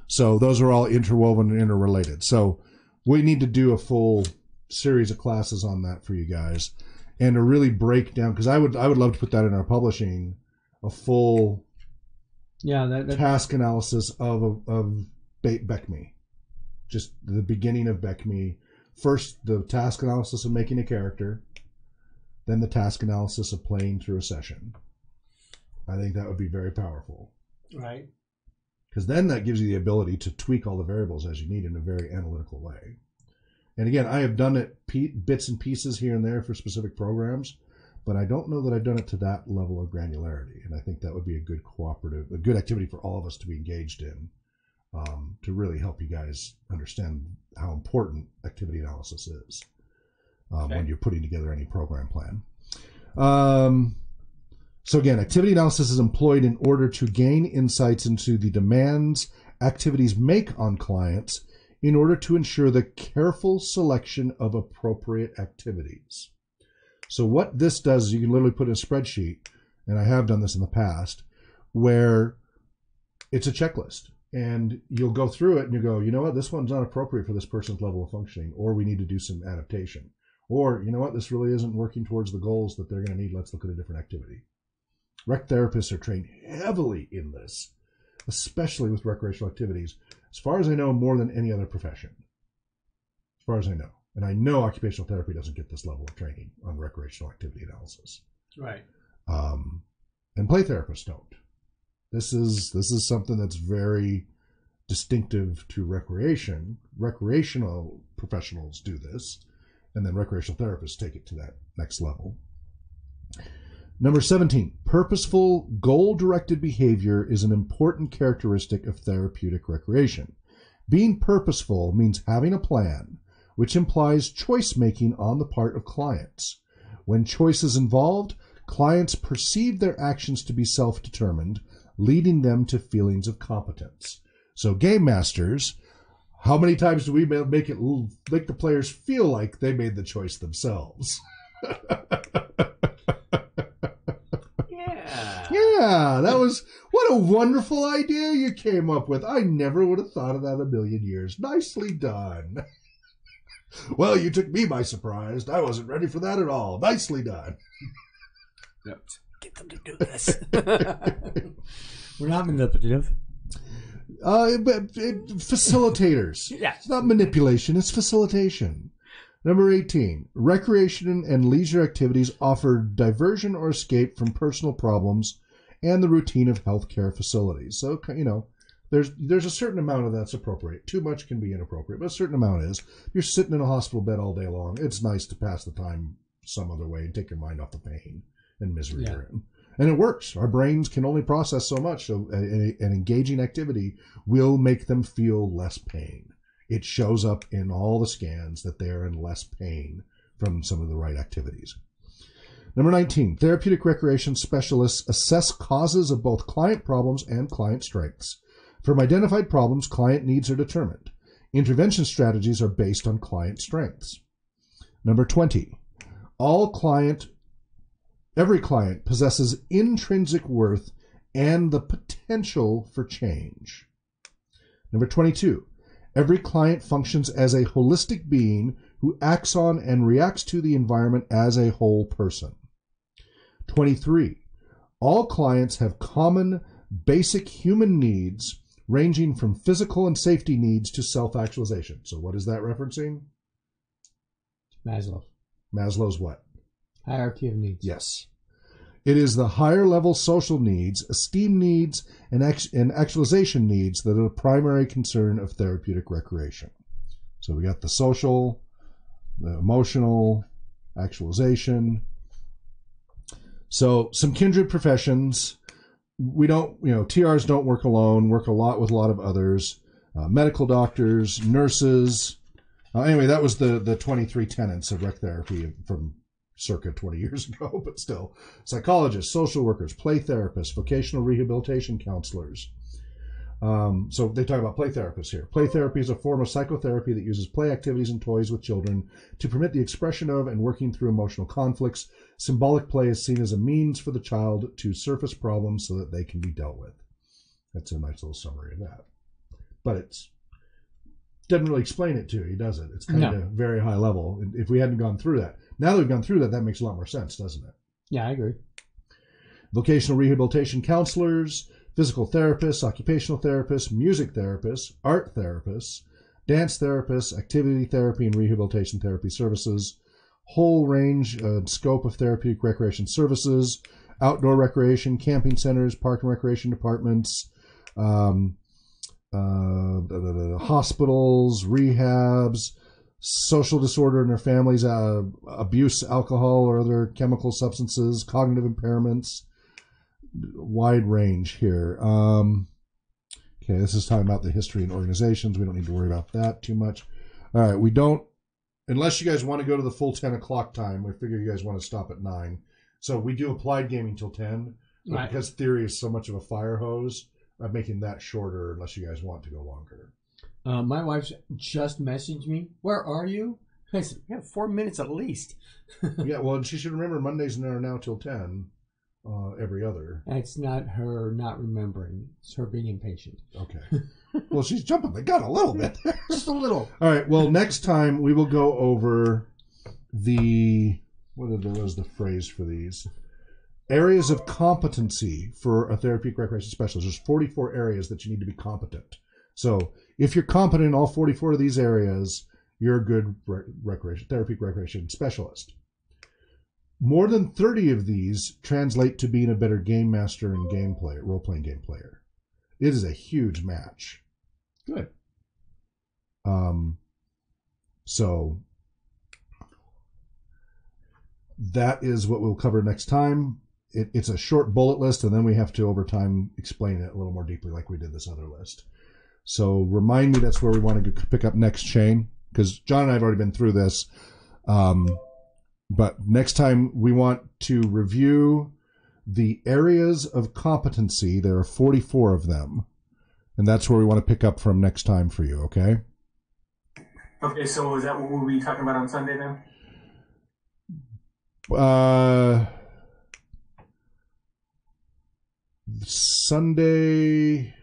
So those are all interwoven and interrelated. So we need to do a full series of classes on that for you guys, and to really break down, because I would love to put that in our publishing, a full task analysis of BECME. Just the beginning of BECME. First, the task analysis of making a character, then the task analysis of playing through a session. I think that would be very powerful. Right. Because then that gives you the ability to tweak all the variables as you need in a very analytical way. And again, I have done it bits and pieces here and there for specific programs, but I don't know that I've done it to that level of granularity. And I think that would be a good activity for all of us to be engaged in, to really help you guys understand how important activity analysis is when you're putting together any program plan. So again, activity analysis is employed in order to gain insights into the demands activities make on clients in order to ensure the careful selection of appropriate activities. So what this does is you can literally put in a spreadsheet, and I have done this in the past, where it's a checklist. And you'll go through it and you go, you know what, this one's not appropriate for this person's level of functioning, or we need to do some adaptation. Or, you know what, this really isn't working towards the goals that they're going to need. Let's look at a different activity. Rec therapists are trained heavily in this, especially with recreational activities. As far as I know, more than any other profession. As far as I know. And I know occupational therapy doesn't get this level of training on recreational activity analysis. Right. And play therapists don't. This is something that's very distinctive to recreation. Recreational professionals do this, and then recreational therapists take it to that next level. Number 17, purposeful, goal-directed behavior is an important characteristic of therapeutic recreation. Being purposeful means having a plan, which implies choice-making on the part of clients. When choice is involved, clients perceive their actions to be self-determined, leading them to feelings of competence. So game masters, how many times do we make the players feel like they made the choice themselves? Yeah, what a wonderful idea you came up with. I never would have thought of that a million years. Nicely done. Well, you took me by surprise. I wasn't ready for that at all. Nicely done. Yep. Get them to do this. We're not manipulative. Facilitators. Yeah. It's not manipulation, it's facilitation. Number 18, recreation and leisure activities offer diversion or escape from personal problems and the routine of healthcare facilities. So, there's a certain amount of that's appropriate. Too much can be inappropriate, but a certain amount is. You're sitting in a hospital bed all day long. It's nice to pass the time some other way and take your mind off the pain and misery you're in. And it works. Our brains can only process so much. So an engaging activity will make them feel less pain. It shows up in all the scans that they're in less pain from some of the right activities. Number 19, therapeutic recreation specialists assess causes of both client problems and client strengths. From identified problems, client needs are determined. Intervention strategies are based on client strengths. Number 20, every client possesses intrinsic worth and the potential for change. Number 22, every client functions as a holistic being who acts on and reacts to the environment as a whole person. 23, all clients have common basic human needs ranging from physical and safety needs to self-actualization. So what is that referencing? Maslow. Maslow's what? Hierarchy of needs. Yes. It is the higher level social needs, esteem needs, and actualization needs that are the primary concern of therapeutic recreation. So we got the social, the emotional, actualization. So some kindred professions. We don't, TRs don't work alone, work a lot with a lot of others. Medical doctors, nurses. Anyway, that was the 23 tenets of rec therapy from circa 20 years ago, but still. Psychologists, social workers, play therapists, vocational rehabilitation counselors. So they talk about play therapists here. Play therapy is a form of psychotherapy that uses play activities and toys with children to permit the expression of and working through emotional conflicts. Symbolic play is seen as a means for the child to surface problems so that they can be dealt with. That's a nice little summary of that. But it doesn't really explain it to you, does it? It's kind of very high level. If we hadn't gone through that. Now that we've gone through that, that makes a lot more sense, doesn't it? Yeah, I agree. Vocational rehabilitation counselors, physical therapists, occupational therapists, music therapists, art therapists, dance therapists, activity therapy and rehabilitation therapy services, whole range and scope of therapeutic recreation services, outdoor recreation, camping centers, park and recreation departments, hospitals, rehabs, social disorder in their families, abuse, alcohol or other chemical substances, cognitive impairments, wide range here. Okay, this is talking about the history and organizations. We don't need to worry about that too much. All right, we don't, unless you guys want to go to the full 10 o'clock time, we figure you guys want to stop at 9. So we do applied gaming till 10, but right. Because theory is so much of a fire hose, I'm making that shorter unless you guys want to go longer. My wife just messaged me, "Where are you?" I said, "We have 4 minutes at least." Yeah, well, and she should remember Mondays are now till 10. Every other. It's not her not remembering. It's her being impatient. Okay. Well, she's jumping the gun a little bit. Just a little. All right. Well, next time we will go over what was the phrase for these? Areas of competency for a therapeutic recreation specialist. There's 44 areas that you need to be competent. So if you're competent in all 44 of these areas, you're a good therapeutic recreation specialist. More than 30 of these translate to being a better game master and game player, role-playing game player. It is a huge match. Good. So that is what we'll cover next time. It's a short bullet list, and then we have to, over time, explain it a little more deeply like we did this other list. So remind me that's where we want to pick up next, Shane, because John and I have already been through this. But next time we want to review the areas of competency. There are 44 of them. And that's where we want to pick up from next time for you, okay? Okay, so is that what we'll be talking about on Sunday then? Sunday...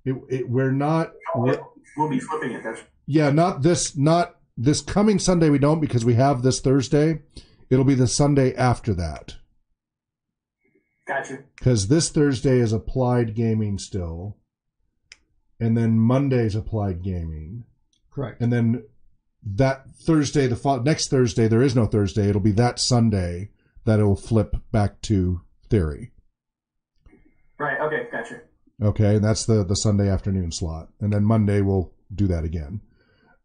we're not... We'll be flipping it. Not this coming Sunday we don't, because we have this Thursday. It'll be the Sunday after that. Gotcha. Because this Thursday is applied gaming still. And then Monday's applied gaming. Correct. And then that Thursday, next Thursday, there is no Thursday. It'll be that Sunday that it will flip back to theory. Right, okay, gotcha. Okay, and that's the Sunday afternoon slot. And then Monday we'll do that again.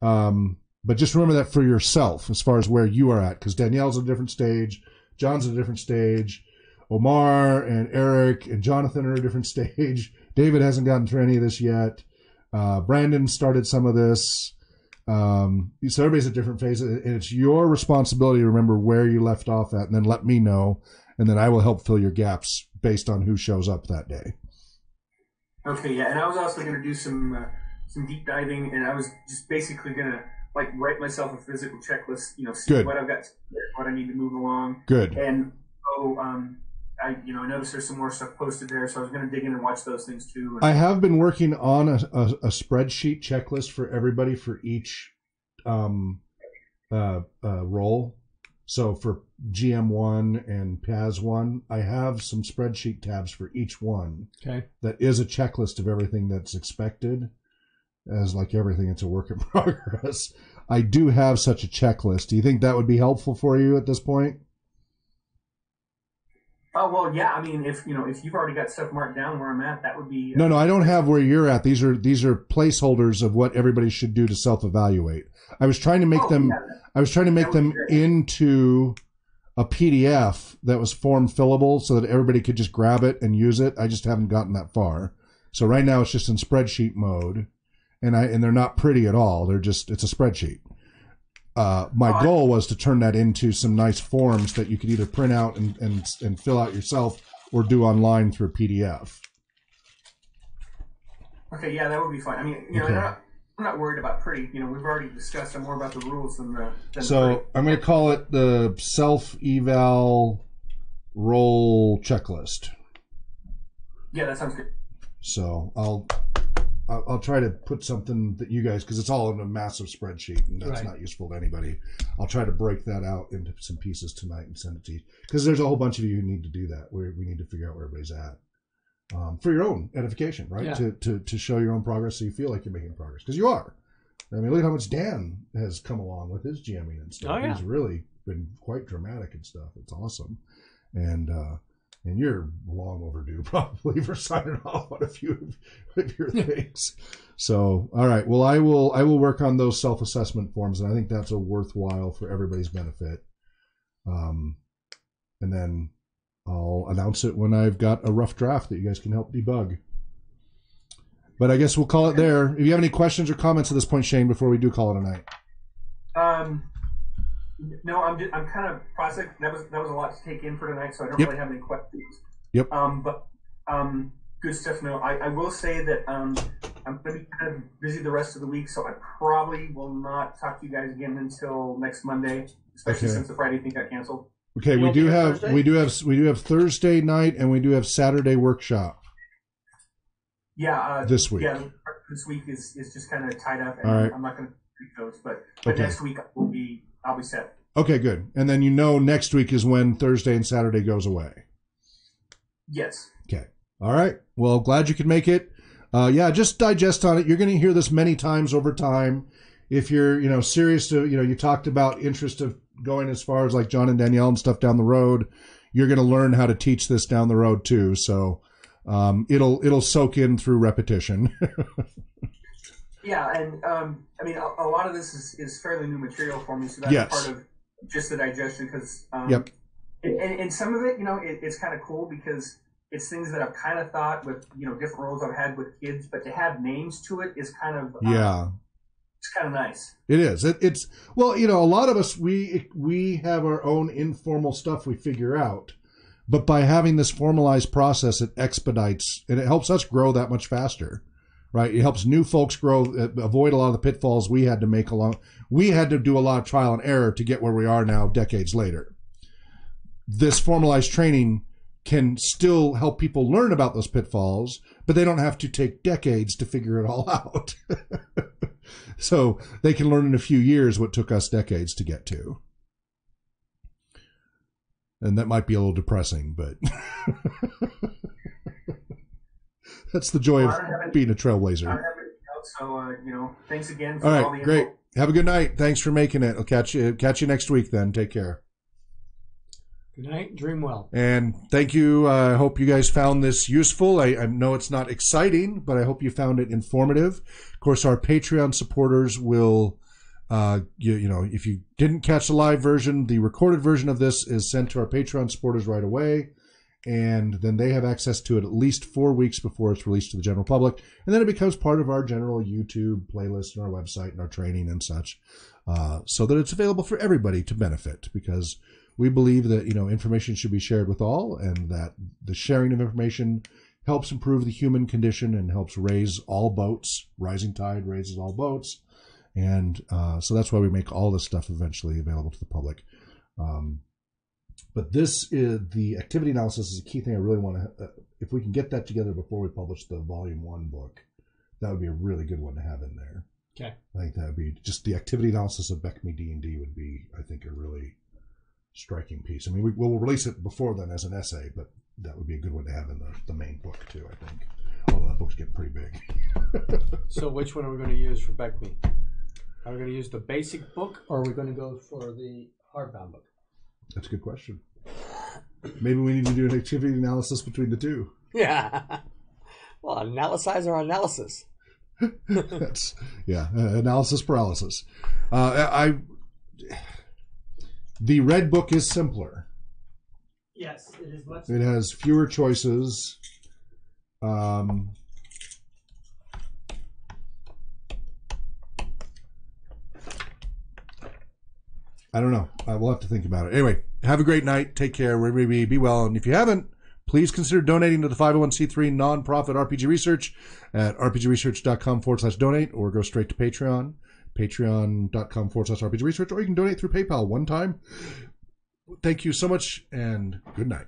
But just remember that for yourself as far as where you are at, because Danielle's at a different stage, John's at a different stage. Omar and Eric and Jonathan are at a different stage. David hasn't gotten through any of this yet. Brandon started some of this. So everybody's at different phases, and it's your responsibility to remember where you left off at, and then let me know, and then I will help fill your gaps based on who shows up that day. Okay, yeah, and I was also going to do some deep diving, and I was just basically going to like write myself a physical checklist, see Good. what I've got, what I need to move along. Good. And so I noticed there's some more stuff posted there, so I was going to dig in and watch those things too. I have been working on a spreadsheet checklist for everybody for each role. So for GM1 and PAS1, I have some spreadsheet tabs for each one. Okay. That is a checklist of everything that's expected. As like everything, it's a work in progress. I do have such a checklist. Do you think that would be helpful for you at this point? Oh, well, yeah. I mean, if you've already got stuff marked down where I'm at, that would be... No, I don't have where you're at. These are placeholders of what everybody should do to self-evaluate. I was trying to make them into a PDF that was form fillable so that everybody could just grab it and use it. I just haven't gotten that far. So right now it's just in spreadsheet mode, and they're not pretty at all. It's a spreadsheet. My goal was to turn that into some nice forms that you could either print out and fill out yourself or do online through a PDF. Okay, yeah, that would be fine. I mean, Okay. I'm not worried about pretty. We've already discussed more about the rules than the So I'm going to call it the self-eval role checklist. Yeah, that sounds good. So I'll try to put something that you guys, because it's all in a massive spreadsheet and that's not useful to anybody. I'll try to break that out into some pieces tonight and send it to you, because there's a whole bunch of you who need to do that. We need to figure out where everybody's at for your own edification, right? Yeah. To show your own progress, so you feel like you're making progress, because you are. I mean, look at how much Dan has come along with his GMing and stuff. Oh, yeah. He's really been quite dramatic and stuff. It's awesome, and you're long overdue probably for signing off on a few of your things. So, all right. Well, I will work on those self-assessment forms, and I think that's a worthwhile for everybody's benefit. And then I'll announce it when I've got a rough draft that you guys can help debug. But I guess we'll call it there. If you have any questions or comments at this point, Shane, before we do call it a night. No, I'm kind of processing. That was a lot to take in for tonight, so I don't really have any questions. Yep. But good stuff. No, I will say that I'm going to be kind of busy the rest of the week, so I probably will not talk to you guys again until next Monday, especially since the Friday thing got canceled. Okay, we do have Thursday night and we do have Saturday workshop. Yeah. This week. Yeah, this week is just kind of tied up, and all right. I'm not going to take those, but Okay. next week I'll be set. Okay, good. And then next week is when Thursday and Saturday goes away. Yes. Okay. All right. Well, glad you could make it. Just digest on it. You're going to hear this many times over time. If you're, serious to, you talked about interest of going as far as like John and Danielle and stuff down the road, you're going to learn how to teach this down the road too. So it'll soak in through repetition. Yeah, and I mean, a lot of this is fairly new material for me, so that's part of just the digestion. Because and some of it, it's kind of cool because it's things that I've kind of thought with different roles I've had with kids, but to have names to it is kind of it's kind of nice. It is. It's well, a lot of us we have our own informal stuff we figure out, but by having this formalized process, it expedites and it helps us grow that much faster. Right, it helps new folks grow, avoid a lot of the pitfalls we had to make along. We had to do a lot of trial and error to get where we are now, decades later. This formalized training can still help people learn about those pitfalls, but they don't have to take decades to figure it all out. So they can learn in a few years what took us decades to get to. And that might be a little depressing, but that's the joy of being a trailblazer. So, thanks again for all right, all the great. info. Have a good night. Thanks for making it. I'll catch you next week then. Take care. Good night. Dream well. And thank you. I hope you guys found this useful. I know it's not exciting, but I hope you found it informative. Of course, our Patreon supporters will, if you didn't catch the live version, the recorded version of this is sent to our Patreon supporters right away. and then they have access to it at least 4 weeks before it's released to the general public, and then it becomes part of our general YouTube playlist and our website and our training and such, so that it's available for everybody to benefit, because we believe that information should be shared with all, and that the sharing of information helps improve the human condition and helps raise all boats. Rising tide raises all boats, and so that's why we make all this stuff eventually available to the public. But this is the activity analysis is a key thing I really want to, if we can get that together before we publish the volume 1 book, that would be a really good one to have in there. Okay. I think that would be just the activity analysis of BECME D&D would be, I think, a really striking piece. I mean, we'll release it before then as an essay, but that would be a good one to have in the main book too, I think. Although that book's getting pretty big. So which one are we going to use for BECME? Are we going to use the basic book, or are we going to go for the hardbound book? That's a good question. Maybe we need to do an activity analysis between the two. Yeah. Well, analyze or analysis. That's analysis paralysis. The red book is simpler. Yes, it is much. It has fewer choices. I don't know. We'll have to think about it. Anyway, have a great night. Take care. Wherever you be well. And if you haven't, please consider donating to the 501c3 nonprofit RPG Research at rpgresearch.com/donate, or go straight to Patreon, patreon.com/RPG Research, or you can donate through PayPal one time. Thank you so much, and good night.